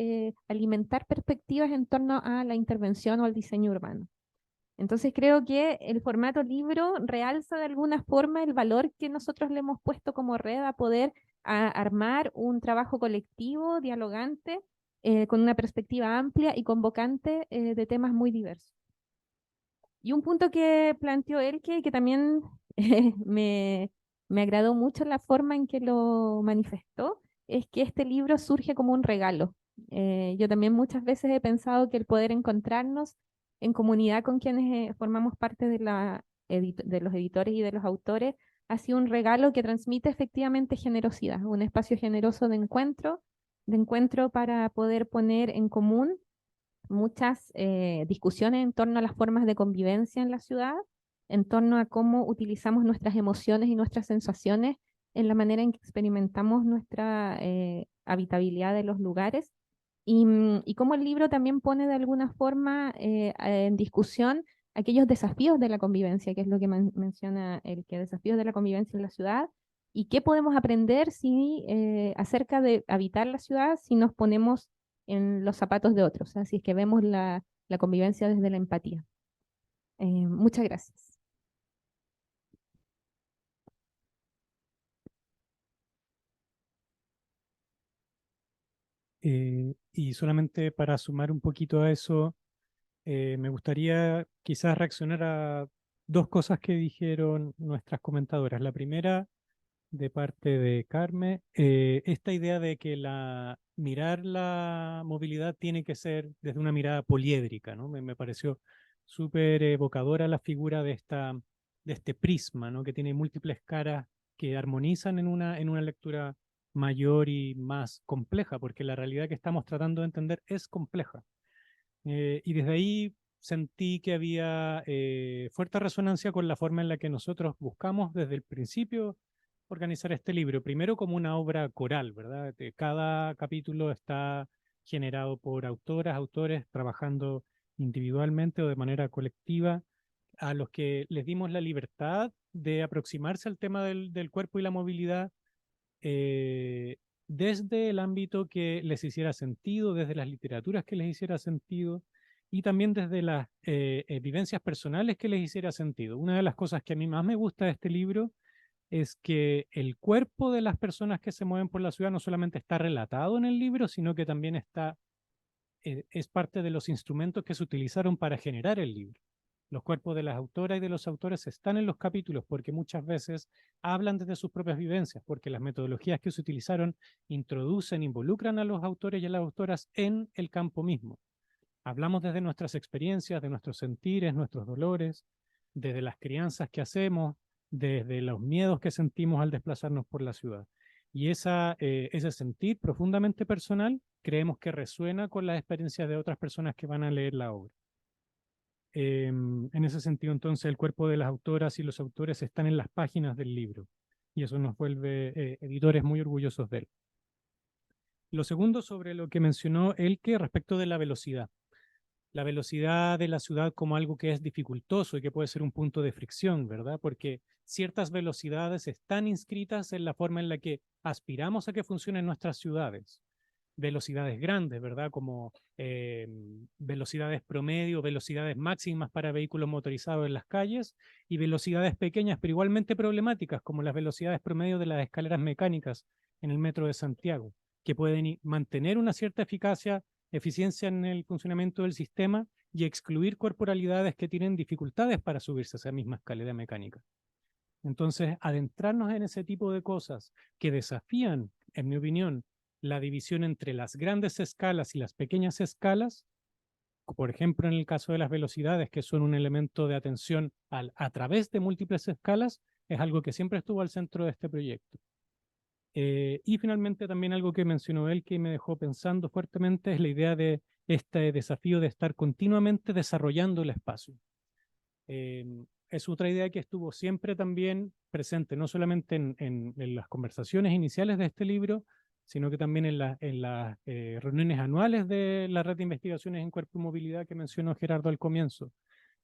alimentar perspectivas en torno a la intervención o al diseño urbano. Entonces creo que el formato libro realza de alguna forma el valor que nosotros le hemos puesto como red a poder armar un trabajo colectivo, dialogante, con una perspectiva amplia y convocante de temas muy diversos. Y un punto que planteó Elke, que también me agradó mucho la forma en que lo manifestó, es que este libro surge como un regalo. Yo también muchas veces he pensado que el poder encontrarnos en comunidad con quienes formamos parte de los editores y de los autores ha sido un regalo que transmite efectivamente generosidad, un espacio generoso de encuentro para poder poner en común muchas discusiones en torno a las formas de convivencia en la ciudad, en torno a cómo utilizamos nuestras emociones y nuestras sensaciones en la manera en que experimentamos nuestra habitabilidad de los lugares, y cómo el libro también pone de alguna forma en discusión aquellos desafíos de la convivencia, que es lo que menciona desafíos de la convivencia en la ciudad, y qué podemos aprender acerca de habitar la ciudad si nos ponemos en los zapatos de otros, así es que vemos la convivencia desde la empatía. Muchas gracias. Y solamente para sumar un poquito a eso, me gustaría quizás reaccionar a dos cosas que dijeron nuestras comentadoras. La primera, de parte de Carmen, esta idea de que mirar la movilidad tiene que ser desde una mirada poliédrica, ¿no? Me pareció súper evocadora la figura de este prisma, ¿no? Que tiene múltiples caras que armonizan en una lectura mayor y más compleja, porque la realidad que estamos tratando de entender es compleja. Y desde ahí sentí que había fuerte resonancia con la forma en la que nosotros buscamos desde el principio organizar este libro. Primero como una obra coral, ¿verdad? Cada capítulo está generado por autores trabajando individualmente o de manera colectiva, a los que les dimos la libertad de aproximarse al tema del cuerpo y la movilidad desde el ámbito que les hiciera sentido, desde las literaturas que les hiciera sentido y también desde las vivencias personales que les hiciera sentido. Una de las cosas que a mí más me gusta de este libro es que el cuerpo de las personas que se mueven por la ciudad no solamente está relatado en el libro, sino que también es parte de los instrumentos que se utilizaron para generar el libro. Los cuerpos de las autoras y de los autores están en los capítulos porque muchas veces hablan desde sus propias vivencias, porque las metodologías que se utilizaron involucran a los autores y a las autoras en el campo mismo. Hablamos desde nuestras experiencias, de nuestros sentires, nuestros dolores, desde las crianzas que hacemos, desde los miedos que sentimos al desplazarnos por la ciudad. Y ese sentir profundamente personal creemos que resuena con las experiencias de otras personas que van a leer la obra. En ese sentido, entonces, el cuerpo de las autoras y los autores están en las páginas del libro y eso nos vuelve editores muy orgullosos de él. Lo segundo, sobre lo que mencionó Elke respecto de la velocidad. La velocidad de la ciudad como algo que es dificultoso y que puede ser un punto de fricción, ¿verdad? Porque ciertas velocidades están inscritas en la forma en la que aspiramos a que funcionen nuestras ciudades. velocidades grandes, ¿verdad? Como velocidades promedio, velocidades máximas para vehículos motorizados en las calles y velocidades pequeñas, pero igualmente problemáticas, como las velocidades promedio de las escaleras mecánicas en el metro de Santiago, que pueden mantener una cierta eficiencia en el funcionamiento del sistema y excluir corporalidades que tienen dificultades para subirse a esa misma escalera mecánica. Entonces, adentrarnos en ese tipo de cosas que desafían, en mi opinión, la división entre las grandes escalas y las pequeñas escalas, por ejemplo, en el caso de las velocidades, que son un elemento de atención a través de múltiples escalas, es algo que siempre estuvo al centro de este proyecto. Y finalmente también algo que mencionó él que me dejó pensando fuertemente es la idea de este desafío de estar continuamente desarrollando el espacio. Es otra idea que estuvo siempre también presente, no solamente en las conversaciones iniciales de este libro, sino que también en las reuniones anuales de la red de investigaciones en cuerpo y movilidad que mencionó Gerardo al comienzo,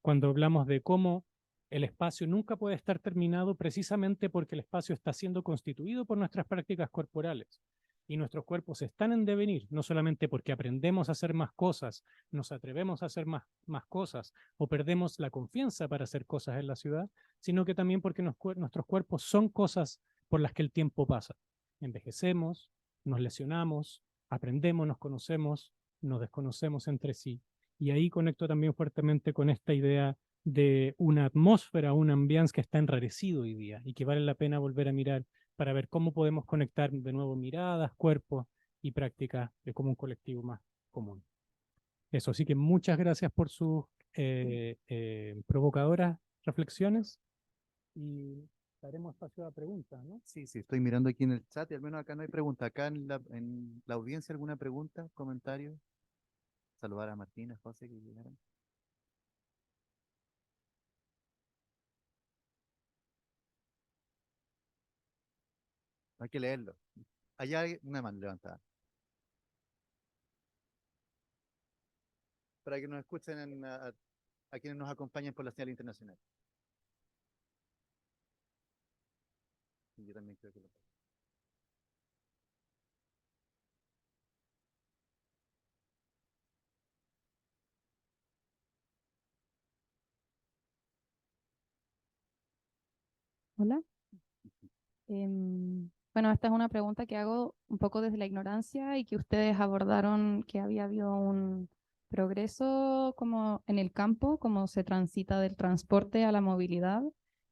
cuando hablamos de cómo el espacio nunca puede estar terminado precisamente porque el espacio está siendo constituido por nuestras prácticas corporales. Y nuestros cuerpos están en devenir, no solamente porque aprendemos a hacer más cosas, nos atrevemos a hacer más cosas o perdemos la confianza para hacer cosas en la ciudad, sino que también porque nuestros cuerpos son cosas por las que el tiempo pasa. Envejecemos, nos lesionamos, aprendemos, nos conocemos, nos desconocemos entre sí. Y ahí conecto también fuertemente con esta idea de una atmósfera, un ambiente que está enrarecido hoy día y que vale la pena volver a mirar para ver cómo podemos conectar de nuevo miradas, cuerpos y prácticas como un colectivo más común. Eso, así que muchas gracias por sus provocadoras reflexiones y daremos espacio a preguntas, ¿no? Sí, estoy mirando aquí en el chat y al menos acá no hay pregunta. Acá en la audiencia, ¿alguna pregunta, comentario? Saludar a Martina, José, que llegaron. Hay que leerlo. Allá hay una mano levantada. Para que nos escuchen a quienes nos acompañan por la señal internacional. Yo también creo que lo puedo. Hola. Bueno, esta es una pregunta que hago un poco desde la ignorancia y que ustedes abordaron que había habido un progreso como en el campo, cómo se transita del transporte a la movilidad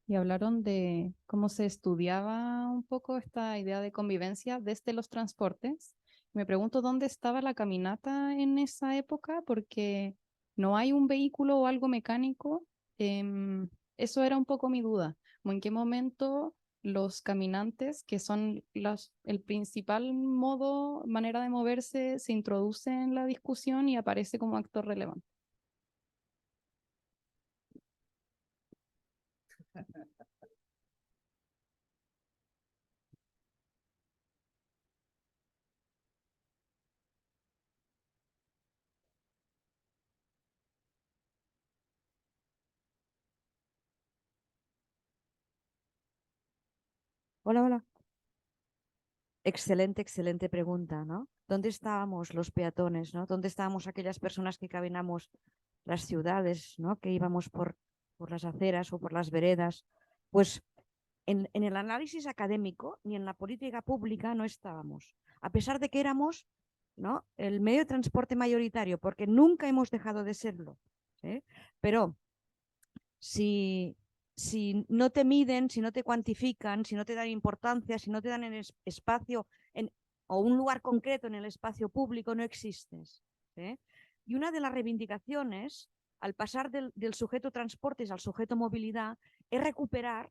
y hablaron de cómo se estudiaba un poco esta idea de convivencia desde los transportes. Me pregunto dónde estaba la caminata en esa época porque no hay un vehículo o algo mecánico. Eso era un poco mi duda, como en qué momento los caminantes, que son el principal manera de moverse, se introduce en la discusión y aparece como actor relevante. Hola, hola. Excelente pregunta, ¿no? ¿Dónde estábamos los peatones, ¿no? ¿Dónde estábamos aquellas personas que caminamos las ciudades, ¿no? Que íbamos por las aceras o por las veredas? Pues en el análisis académico ni en la política pública no estábamos, a pesar de que éramos, ¿no?, el medio de transporte mayoritario, porque nunca hemos dejado de serlo, ¿eh? Pero si no te miden, si no te cuantifican, si no te dan importancia, si no te dan espacio o un lugar concreto en el espacio público, no existes, ¿eh? Y una de las reivindicaciones, al pasar del sujeto transportes al sujeto movilidad, es recuperar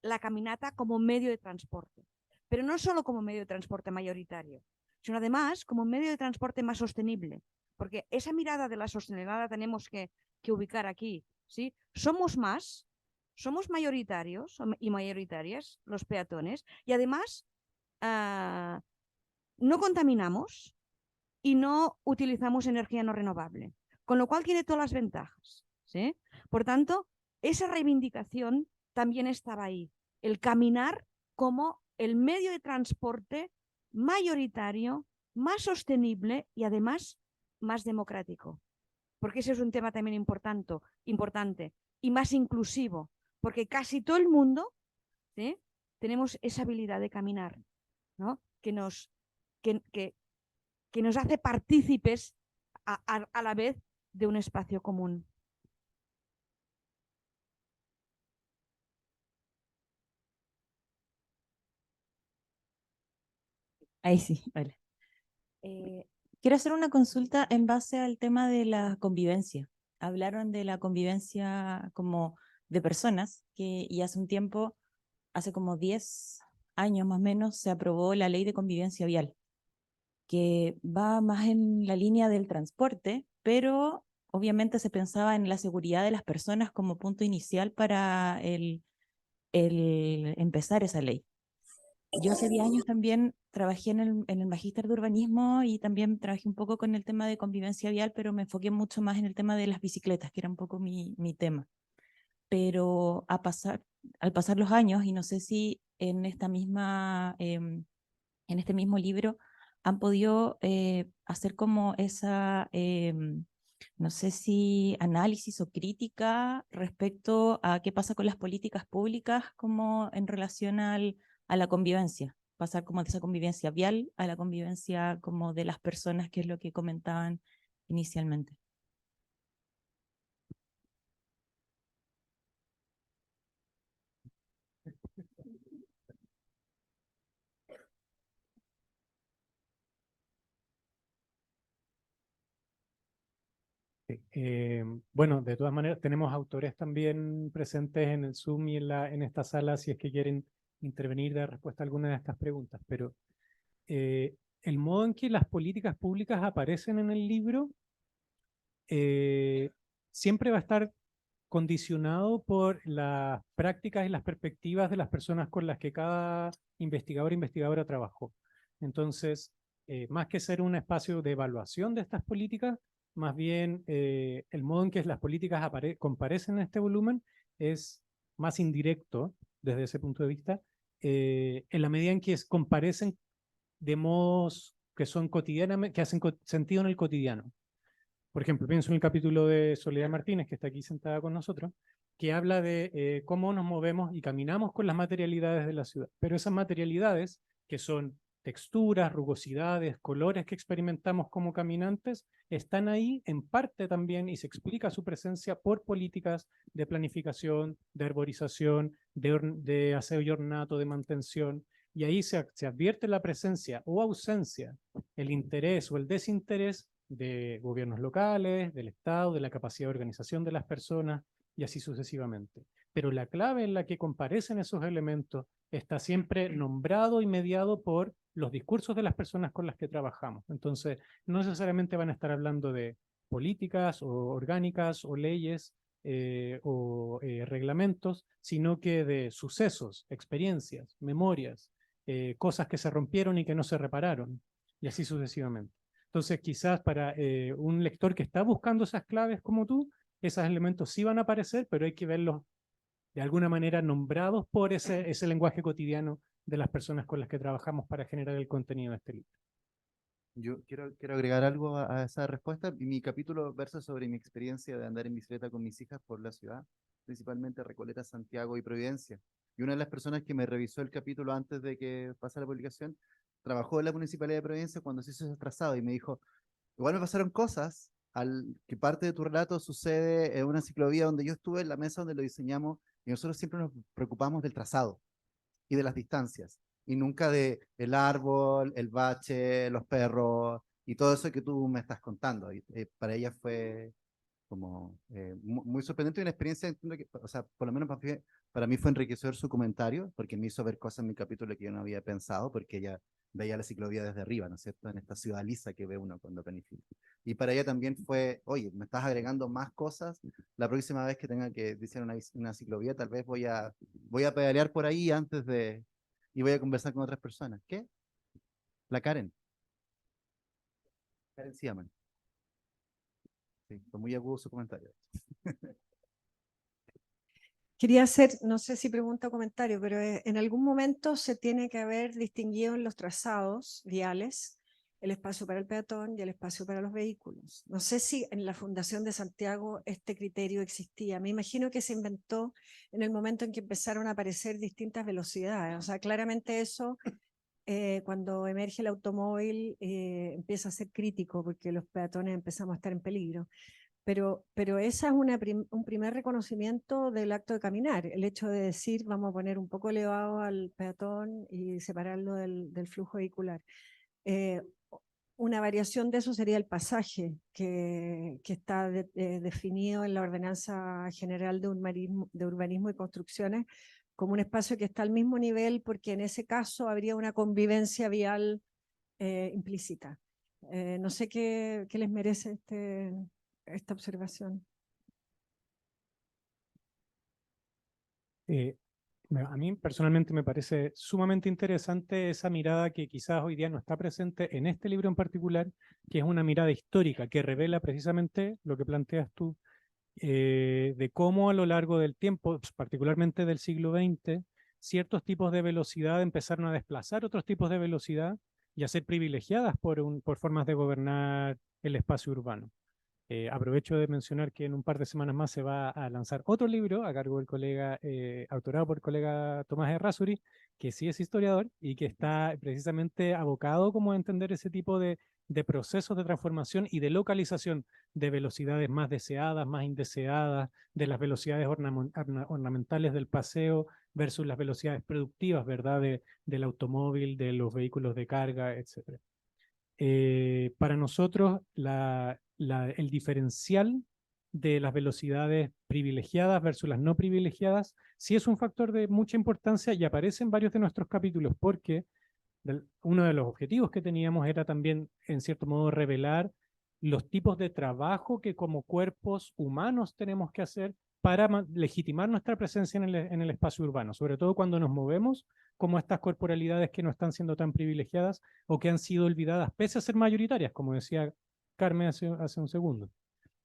la caminata como medio de transporte. Pero no solo como medio de transporte mayoritario, sino además como medio de transporte más sostenible. Porque esa mirada de la sostenibilidad la tenemos que ubicar aquí, ¿sí? Somos más, somos mayoritarios y mayoritarias los peatones y además no contaminamos y no utilizamos energía no renovable, con lo cual tiene todas las ventajas, ¿sí? Por tanto, esa reivindicación también estaba ahí, el caminar como el medio de transporte mayoritario más sostenible y además más democrático. Porque ese es un tema también importante y más inclusivo, porque casi todo el mundo, ¿sí?, tenemos esa habilidad de caminar, ¿no?, que nos hace partícipes a la vez de un espacio común. Ahí sí, vale. Quiero hacer una consulta en base al tema de la convivencia. Hablaron de la convivencia como de personas, y hace un tiempo, hace como 10 años más o menos, se aprobó la ley de convivencia vial, que va más en la línea del transporte, pero obviamente se pensaba en la seguridad de las personas como punto inicial para el empezar esa ley. Yo hace 10 años también trabajé en el magíster de urbanismo y también trabajé un poco con el tema de convivencia vial, pero me enfoqué mucho más en el tema de las bicicletas, que era un poco mi tema. Pero al pasar los años, y no sé si en esta misma, en este mismo libro han podido hacer como esa, no sé si análisis o crítica respecto a qué pasa con las políticas públicas como en relación a la convivencia, pasar como de esa convivencia vial a la convivencia como de las personas, que es lo que comentaban inicialmente. Bueno, de todas maneras, tenemos autores también presentes en el Zoom y en esta sala, si es que quieren intervenir, dar respuesta a alguna de estas preguntas, pero el modo en que las políticas públicas aparecen en el libro siempre va a estar condicionado por las prácticas y las perspectivas de las personas con las que cada investigador e investigadora trabajó. Entonces, más que ser un espacio de evaluación de estas políticas, más bien el modo en que las políticas comparecen en este volumen es más indirecto desde ese punto de vista, en la medida en que comparecen de modos que son cotidianamente, que hacen sentido en el cotidiano. Por ejemplo, pienso en el capítulo de Soledad Martínez, que está aquí sentada con nosotros, que habla de cómo nos movemos y caminamos con las materialidades de la ciudad. Pero esas materialidades, que son texturas, rugosidades, colores que experimentamos como caminantes, están ahí en parte también, y se explica su presencia por políticas de planificación, de arborización, de aseo y ornato, de mantención, y ahí se advierte la presencia o ausencia, el interés o el desinterés de gobiernos locales, del Estado, de la capacidad de organización de las personas y así sucesivamente. Pero la clave en la que comparecen esos elementos está siempre nombrado y mediado por los discursos de las personas con las que trabajamos. Entonces, no necesariamente van a estar hablando de políticas o orgánicas o leyes reglamentos, sino que de sucesos, experiencias, memorias, cosas que se rompieron y que no se repararon, y así sucesivamente. Entonces, quizás para un lector que está buscando esas claves como tú, esos elementos sí van a aparecer, pero hay que verlos de alguna manera nombrados por ese lenguaje cotidiano de las personas con las que trabajamos para generar el contenido de este libro. Yo quiero agregar algo a esa respuesta. Mi capítulo versa sobre mi experiencia de andar en bicicleta con mis hijas por la ciudad, principalmente Recoleta, Santiago y Providencia. Y una de las personas que me revisó el capítulo antes de que pasara la publicación, trabajó en la Municipalidad de Providencia cuando se hizo ese trazado y me dijo, igual me pasaron cosas, que parte de tu relato sucede en una ciclovía donde yo estuve en la mesa donde lo diseñamos y nosotros siempre nos preocupamos del trazado y de las distancias y nunca de el árbol, el bache, los perros y todo eso que tú me estás contando. Y, para ella fue como muy sorprendente y una experiencia, o sea, por lo menos para mí fue enriquecedor su comentario, porque me hizo ver cosas en mi capítulo que yo no había pensado, porque ella veía la ciclovía desde arriba, ¿no es cierto? En esta ciudad lisa que ve uno cuando planifica. Y para ella también fue, oye, me estás agregando más cosas, la próxima vez que tenga que diseñar una ciclovía, tal vez voy a pedalear por ahí antes de, y voy a conversar con otras personas. ¿Qué? La Karen. Karen Siaman. Sí, fue muy agudo su comentario. Quería hacer, no sé si pregunta o comentario, pero en algún momento se tiene que haber distinguido en los trazados viales el espacio para el peatón y el espacio para los vehículos. No sé si en la Fundación de Santiago este criterio existía. Me imagino que se inventó en el momento en que empezaron a aparecer distintas velocidades. O sea, claramente eso, cuando emerge el automóvil, empieza a ser crítico porque los peatones empezamos a estar en peligro. Pero esa es un primer reconocimiento del acto de caminar, el hecho de decir vamos a poner un poco elevado al peatón y separarlo del flujo vehicular. Una variación de eso sería el pasaje que está definido en la Ordenanza General de Urbanismo y Construcciones como un espacio que está al mismo nivel, porque en ese caso habría una convivencia vial implícita. No sé qué les merece esta observación. A mí personalmente me parece sumamente interesante esa mirada que quizás hoy día no está presente en este libro en particular, que es una mirada histórica que revela precisamente lo que planteas tú, de cómo a lo largo del tiempo, particularmente del siglo XX, ciertos tipos de velocidad empezaron a desplazar otros tipos de velocidad y a ser privilegiadas por formas de gobernar el espacio urbano. Aprovecho de mencionar que en un par de semanas más se va a lanzar otro libro a cargo del colega, autorado por el colega Tomás Errázuriz, que sí es historiador y que está precisamente abocado como a entender ese tipo de procesos de transformación y de localización de velocidades más deseadas, más indeseadas, de las velocidades ornamentales del paseo versus las velocidades productivas, ¿verdad? Del automóvil, de los vehículos de carga, etc. Para nosotros, el diferencial de las velocidades privilegiadas versus las no privilegiadas sí es un factor de mucha importancia y aparece en varios de nuestros capítulos, porque uno de los objetivos que teníamos era también, en cierto modo, revelar los tipos de trabajo que como cuerpos humanos tenemos que hacer para legitimar nuestra presencia en el espacio urbano, sobre todo cuando nos movemos como estas corporalidades que no están siendo tan privilegiadas o que han sido olvidadas pese a ser mayoritarias, como decía Carmen hace un segundo.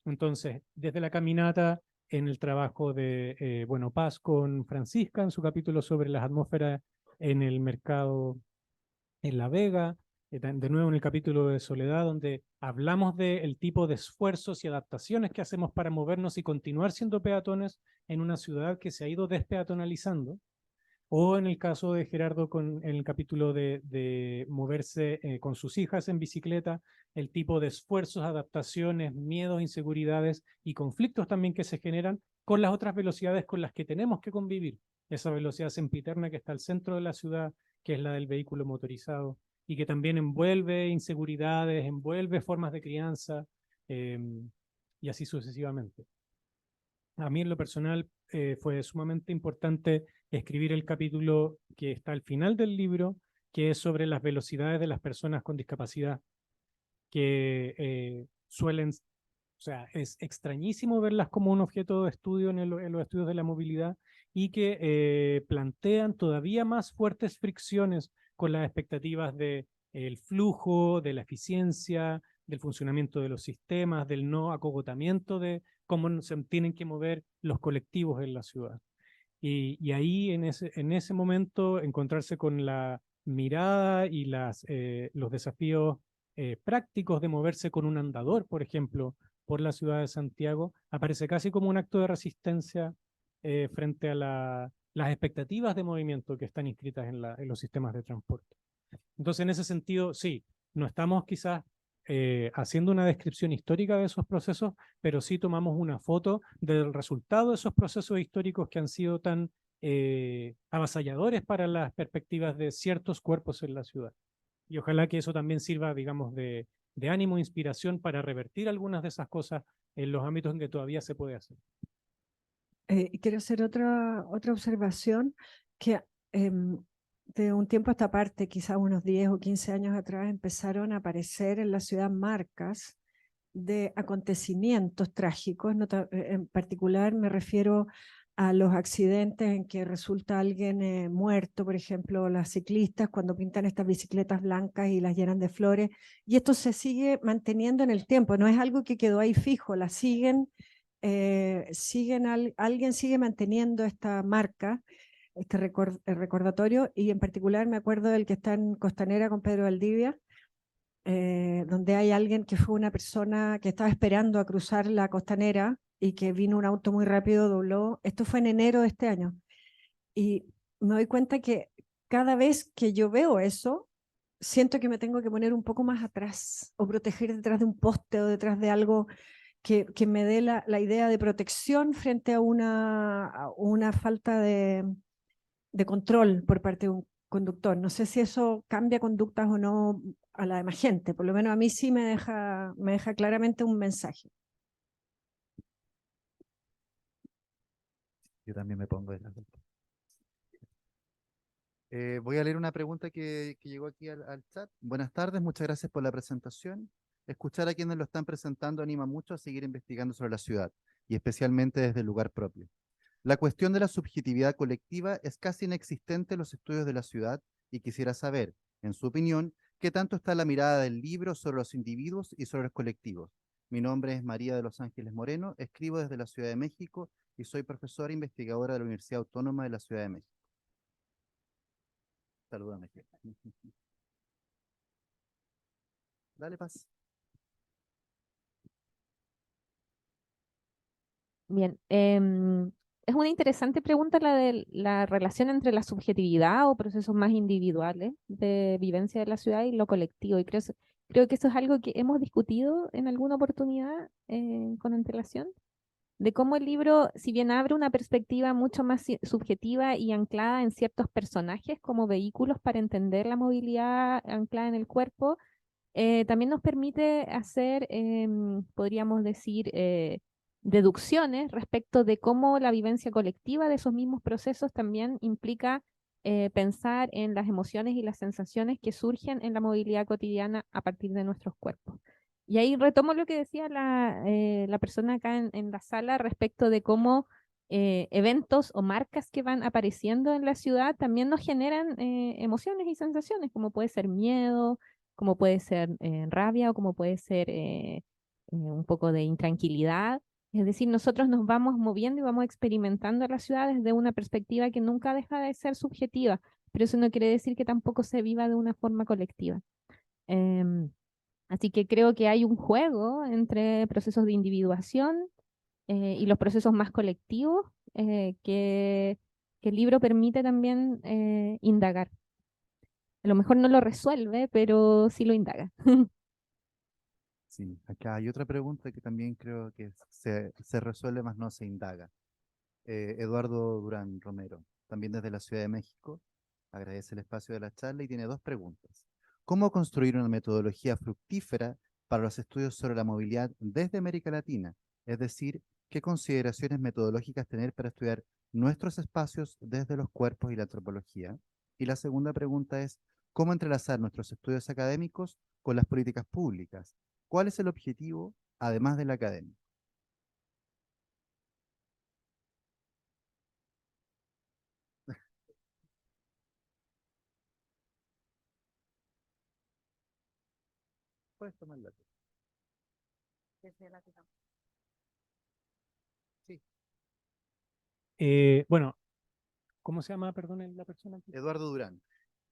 Entonces, desde la caminata, en el trabajo de Bueno Paz con Francisca, en su capítulo sobre las atmósferas en el mercado en La Vega, de nuevo en el capítulo de Soledad, donde hablamos del tipo de esfuerzos y adaptaciones que hacemos para movernos y continuar siendo peatones en una ciudad que se ha ido despeatonalizando, o en el caso de Gerardo en el capítulo de moverse con sus hijas en bicicleta, el tipo de esfuerzos, adaptaciones, miedos, inseguridades y conflictos también que se generan con las otras velocidades con las que tenemos que convivir. Esa velocidad sempiterna que está al centro de la ciudad, que es la del vehículo motorizado, y que también envuelve inseguridades, envuelve formas de crianza, y así sucesivamente. A mí en lo personal fue sumamente importante escribir el capítulo que está al final del libro, que es sobre las velocidades de las personas con discapacidad, que suelen, o sea, es extrañísimo verlas como un objeto de estudio en los estudios de la movilidad y que plantean todavía más fuertes fricciones con las expectativas del flujo, de la eficiencia, del funcionamiento de los sistemas, del no acogotamiento de cómo se tienen que mover los colectivos en la ciudad. Y ahí, en ese momento, encontrarse con la mirada y los desafíos prácticos de moverse con un andador, por ejemplo, por la ciudad de Santiago, aparece casi como un acto de resistencia frente a las expectativas de movimiento que están inscritas en los sistemas de transporte. Entonces, en ese sentido, sí, no estamos quizás haciendo una descripción histórica de esos procesos, pero sí tomamos una foto del resultado de esos procesos históricos que han sido tan avasalladores para las perspectivas de ciertos cuerpos en la ciudad. Y ojalá que eso también sirva, digamos, de ánimo, inspiración para revertir algunas de esas cosas en los ámbitos en que todavía se puede hacer. Quiero hacer otra observación, que de un tiempo a esta parte, quizás unos 10 o 15 años atrás, empezaron a aparecer en la ciudad marcas de acontecimientos trágicos. En particular me refiero a los accidentes en que resulta alguien muerto, por ejemplo, las ciclistas cuando pintan estas bicicletas blancas y las llenan de flores, y esto se sigue manteniendo en el tiempo, no es algo que quedó ahí fijo, la siguen, alguien sigue manteniendo esta marca, este recordatorio, y en particular me acuerdo del que está en Costanera con Pedro Valdivia, donde hay alguien que fue una persona que estaba esperando a cruzar la costanera y que vino un auto muy rápido, dobló. Esto fue en enero de este año. Y me doy cuenta que cada vez que yo veo eso, siento que me tengo que poner un poco más atrás o proteger detrás de un poste o detrás de algo que me dé la idea de protección frente a una falta de control por parte de un conductor. No sé si eso cambia conductas o no a la demás gente, por lo menos a mí sí me deja claramente un mensaje. Yo también me pongo de la vuelta. Voy a leer una pregunta que llegó aquí al chat. Buenas tardes, muchas gracias por la presentación. Escuchar a quienes lo están presentando anima mucho a seguir investigando sobre la ciudad, y especialmente desde el lugar propio. La cuestión de la subjetividad colectiva es casi inexistente en los estudios de la ciudad, y quisiera saber, en su opinión, qué tanto está la mirada del libro sobre los individuos y sobre los colectivos. Mi nombre es María de los Ángeles Moreno, escribo desde la Ciudad de México y soy profesora e investigadora de la Universidad Autónoma de la Ciudad de México. Salúdame. Dale, Paz. Bien, es una interesante pregunta la de la relación entre la subjetividad o procesos más individuales de vivencia de la ciudad y lo colectivo. Y creo que eso es algo que hemos discutido en alguna oportunidad con antelación, de cómo el libro, si bien abre una perspectiva mucho más subjetiva y anclada en ciertos personajes como vehículos para entender la movilidad anclada en el cuerpo, también nos permite hacer, podríamos decir, deducciones respecto de cómo la vivencia colectiva de esos mismos procesos también implica pensar en las emociones y las sensaciones que surgen en la movilidad cotidiana a partir de nuestros cuerpos. Y ahí retomo lo que decía la persona acá en la sala respecto de cómo eventos o marcas que van apareciendo en la ciudad también nos generan emociones y sensaciones, como puede ser miedo, como puede ser rabia o como puede ser un poco de intranquilidad. Es decir, nosotros nos vamos moviendo y vamos experimentando la ciudad desde una perspectiva que nunca deja de ser subjetiva, pero eso no quiere decir que tampoco se viva de una forma colectiva. Así que creo que hay un juego entre procesos de individuación y los procesos más colectivos que el libro permite también indagar. A lo mejor no lo resuelve, pero sí lo indaga. Sí, acá hay otra pregunta que también creo que se resuelve, más no se indaga. Eduardo Durán Romero, también desde la Ciudad de México, agradece el espacio de la charla y tiene dos preguntas. ¿Cómo construir una metodología fructífera para los estudios sobre la movilidad desde América Latina? Es decir, ¿qué consideraciones metodológicas tener para estudiar nuestros espacios desde los cuerpos y la antropología? Y la segunda pregunta es, ¿cómo entrelazar nuestros estudios académicos con las políticas públicas? ¿Cuál es el objetivo, además de la academia? Puedes tomar la. Sí. Bueno, ¿cómo se llama, perdón, la persona? Eduardo Durán.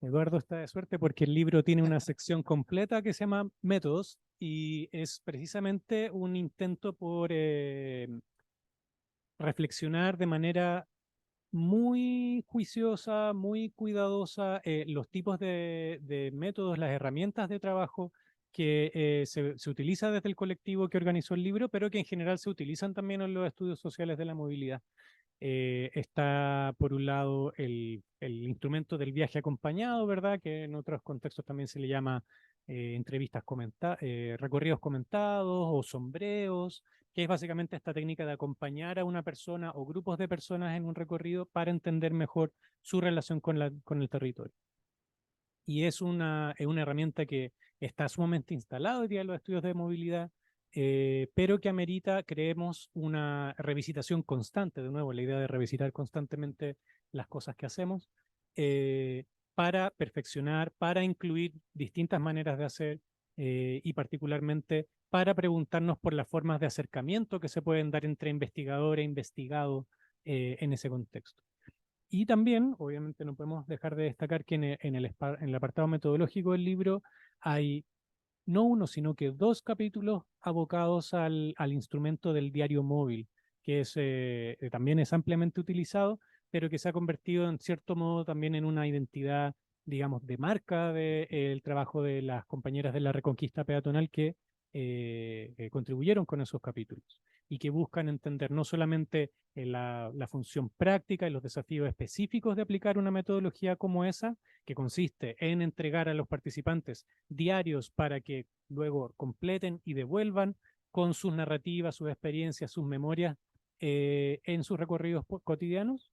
Eduardo está de suerte porque el libro tiene una sección completa que se llama Métodos y es precisamente un intento por reflexionar de manera muy juiciosa, muy cuidadosa, los tipos de métodos, las herramientas de trabajo que se utiliza desde el colectivo que organizó el libro, pero que en general se utilizan también en los estudios sociales de la movilidad. Está por un lado el instrumento del viaje acompañado, ¿verdad? Que en otros contextos también se le llama recorridos comentados o sombreos, que es básicamente esta técnica de acompañar a una persona o grupos de personas en un recorrido para entender mejor su relación con el territorio. Y es una herramienta que está sumamente instalada hoy día en los estudios de movilidad, pero que amerita, creemos, una revisitación constante, de nuevo, la idea de revisitar constantemente las cosas que hacemos, para perfeccionar, para incluir distintas maneras de hacer y particularmente para preguntarnos por las formas de acercamiento que se pueden dar entre investigador e investigado en ese contexto. Y también, obviamente, no podemos dejar de destacar que en el apartado metodológico del libro hay no uno, sino que 2 capítulos abocados al instrumento del diario móvil, que también es ampliamente utilizado, pero que se ha convertido en cierto modo también en una identidad, digamos, de marca del trabajo de las compañeras de la Reconquista Peatonal que contribuyeron con esos capítulos y que buscan entender no solamente la función práctica y los desafíos específicos de aplicar una metodología como esa, que consiste en entregar a los participantes diarios para que luego completen y devuelvan con sus narrativas, sus experiencias, sus memorias en sus recorridos cotidianos,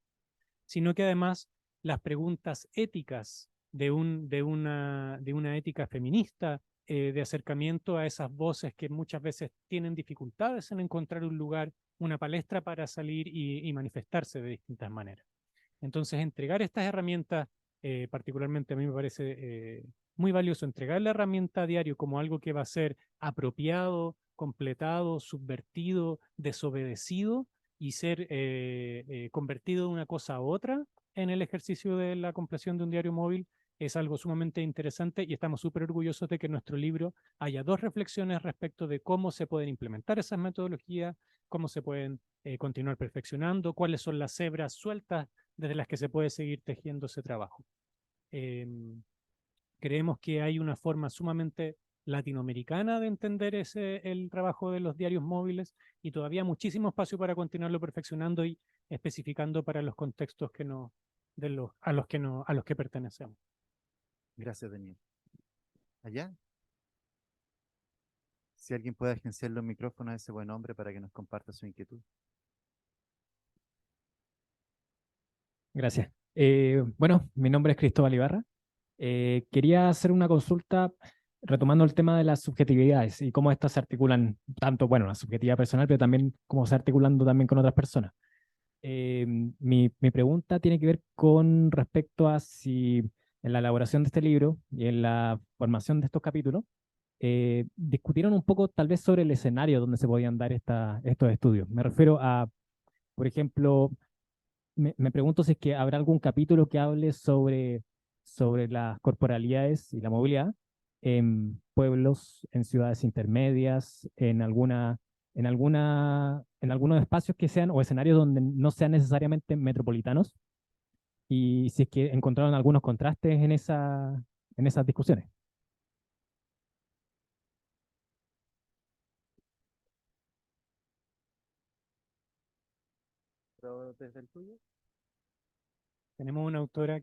sino que además las preguntas éticas de una ética feminista, de acercamiento a esas voces que muchas veces tienen dificultades en encontrar un lugar, una palestra para salir y manifestarse de distintas maneras. Entonces, entregar estas herramientas, particularmente a mí me parece muy valioso, entregar la herramienta a diario como algo que va a ser apropiado, completado, subvertido, desobedecido y ser convertido de una cosa a otra en el ejercicio de la compleción de un diario móvil, es algo sumamente interesante y estamos súper orgullosos de que en nuestro libro haya 2 reflexiones respecto de cómo se pueden implementar esas metodologías, cómo se pueden continuar perfeccionando, cuáles son las hebras sueltas desde las que se puede seguir tejiendo ese trabajo. Creemos que hay una forma sumamente latinoamericana de entender el trabajo de los diarios móviles y todavía muchísimo espacio para continuarlo perfeccionando y especificando para los contextos a los que pertenecemos. Gracias, Daniel. ¿Allá? Si alguien puede agenciar los micrófonos a ese buen hombre para que nos comparta su inquietud. Gracias. Bueno, mi nombre es Cristóbal Ibarra. Quería hacer una consulta retomando el tema de las subjetividades y cómo estas se articulan, tanto, bueno, la subjetividad personal, pero también cómo se articulando también con otras personas. Mi pregunta tiene que ver con respecto a si en la elaboración de este libro y en la formación de estos capítulos, discutieron un poco tal vez sobre el escenario donde se podían dar estos estudios. Me refiero a, por ejemplo, me pregunto si es que habrá algún capítulo que hable sobre las corporalidades y la movilidad en pueblos, en ciudades intermedias, en algunos espacios que sean o escenarios donde no sean necesariamente metropolitanos, y si es que encontraron algunos contrastes en esas discusiones. ¿Pero desde el tuyo? Tenemos una autora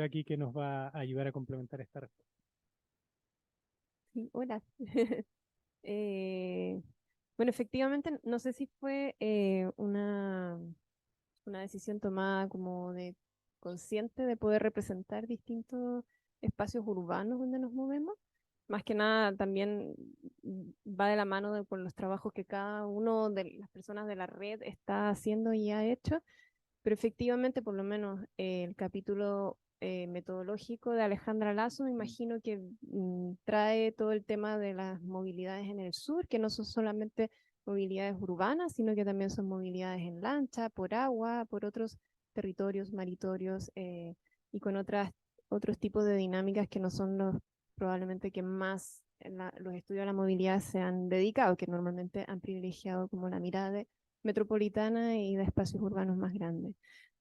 aquí que nos va a ayudar a complementar esta respuesta. Sí, hola. Bueno, efectivamente, no sé si fue una decisión tomada como de consciente de poder representar distintos espacios urbanos donde nos movemos. Más que nada también va de la mano con los trabajos que cada uno de las personas de la red está haciendo y ha hecho. Pero efectivamente, por lo menos el capítulo metodológico de Alejandra Lazo, me imagino que trae todo el tema de las movilidades en el sur, que no son solamente movilidades urbanas, sino que también son movilidades en lancha, por agua, por otros territorios maritorios y con otros tipos de dinámicas que no son los probablemente que más los estudios de la movilidad se han dedicado, que normalmente han privilegiado como la mirada metropolitana y de espacios urbanos más grandes.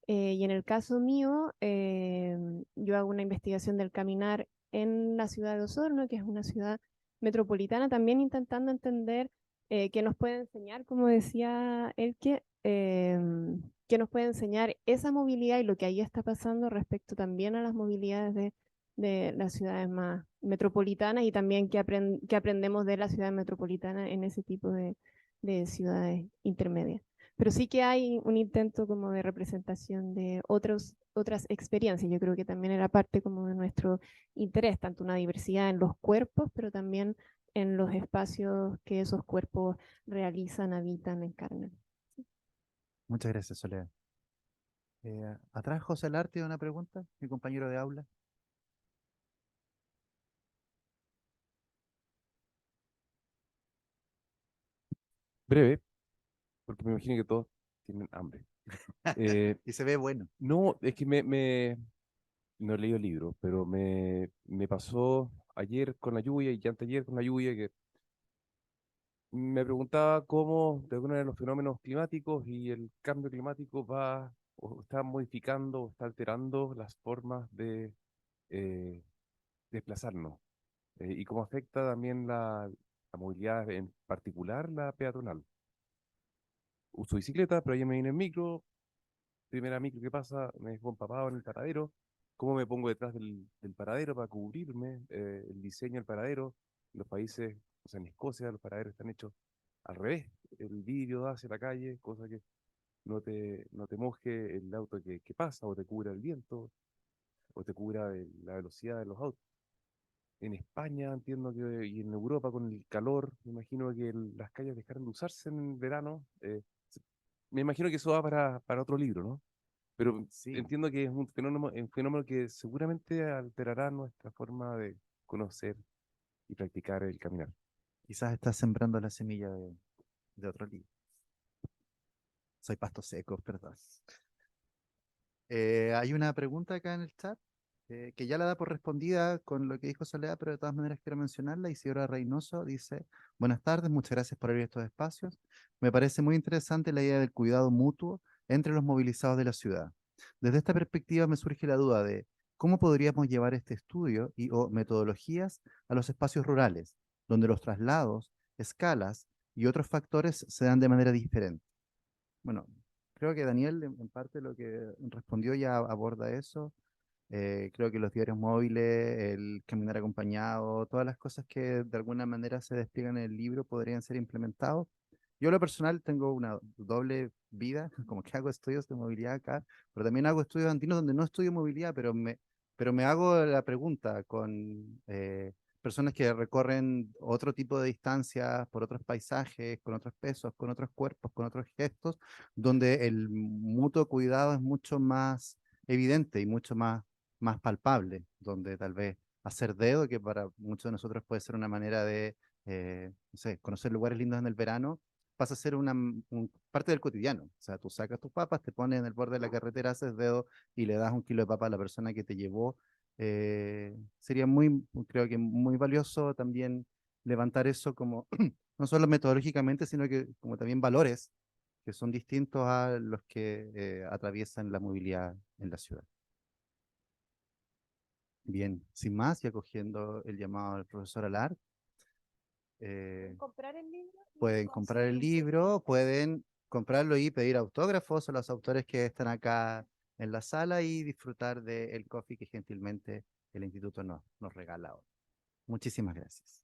Y en el caso mío, yo hago una investigación del caminar en la ciudad de Osorno, que es una ciudad metropolitana, también intentando entender qué nos puede enseñar, como decía Elke, qué nos puede enseñar esa movilidad y lo que ahí está pasando respecto también a las movilidades de las ciudades más metropolitanas y también qué aprendemos de la ciudad metropolitana en ese tipo de ciudades intermedias. Pero sí que hay un intento como de representación de otras experiencias. Yo creo que también era parte como de nuestro interés, tanto una diversidad en los cuerpos, pero también en los espacios que esos cuerpos realizan, habitan, encarnan. Muchas gracias, Soledad. Atrás, José Larte, una pregunta, mi compañero de aula. Breve, porque me imagino que todos tienen hambre. Y se ve bueno. No, es que no he leído el libro, pero me pasó ayer con la lluvia y anteayer con la lluvia, que me preguntaba cómo de alguna manera los fenómenos climáticos y el cambio climático va o está modificando o está alterando las formas de eh, desplazarnos y cómo afecta también la movilidad, en particular la peatonal. Uso bicicleta, pero ayer me vine en micro, primera micro que pasa, me dejó empapado en el paradero. ¿Cómo me pongo detrás del paradero para cubrirme? El diseño del paradero, los países, o sea, en Escocia los paraderos están hechos al revés. El vidrio da hacia la calle, cosa que no te moje el auto que pasa, o te cubra el viento, o te cubra la velocidad de los autos. En España entiendo que, y en Europa con el calor, me imagino que las calles dejaron de usarse en verano. Me imagino que eso va para otro libro, ¿no? Pero Sí, entiendo que es un fenómeno que seguramente alterará nuestra forma de conocer y practicar el caminar. quizás estás sembrando la semilla de otro libro. Soy pasto seco, perdón. Hay una pregunta acá en el chat que ya la da por respondida con lo que dijo Soledad, pero de todas maneras quiero mencionarla. Isidora Reynoso dice: buenas tardes, muchas gracias por abrir estos espacios. Me parece muy interesante la idea del cuidado mutuo entre los movilizados de la ciudad. Desde esta perspectiva me surge la duda de cómo podríamos llevar este estudio y o metodologías a los espacios rurales, donde los traslados, escalas y otros factores se dan de manera diferente. Bueno, creo que Daniel en parte lo que respondió ya aborda eso. Creo que los diarios móviles, el caminar acompañado, todas las cosas que de alguna manera se despliegan en el libro podrían ser implementados. Yo a lo personal tengo una doble vida, como que hago estudios de movilidad acá, pero también hago estudios andinos donde no estudio movilidad, pero me hago la pregunta con personas que recorren otro tipo de distancias, por otros paisajes, con otros pesos, con otros cuerpos, con otros gestos, donde el mutuo cuidado es mucho más evidente y mucho más palpable, donde tal vez hacer dedo, que para muchos de nosotros puede ser una manera de, no sé, conocer lugares lindos en el verano, pasa a ser parte del cotidiano. O sea, tú sacas tus papas, te pones en el borde de la carretera, haces dedo y le das un kilo de papa a la persona que te llevó. Sería muy, creo que muy valioso también levantar eso como, no solo metodológicamente, sino que como también valores que son distintos a los que atraviesan la movilidad en la ciudad. Bien, sin más, y acogiendo el llamado del profesor Alar, ¿Comprar el libro? pueden comprar el libro, pueden comprarlo y pedir autógrafos a los autores que están acá en la sala y disfrutar del coffee que gentilmente el instituto nos regala hoy. Muchísimas gracias.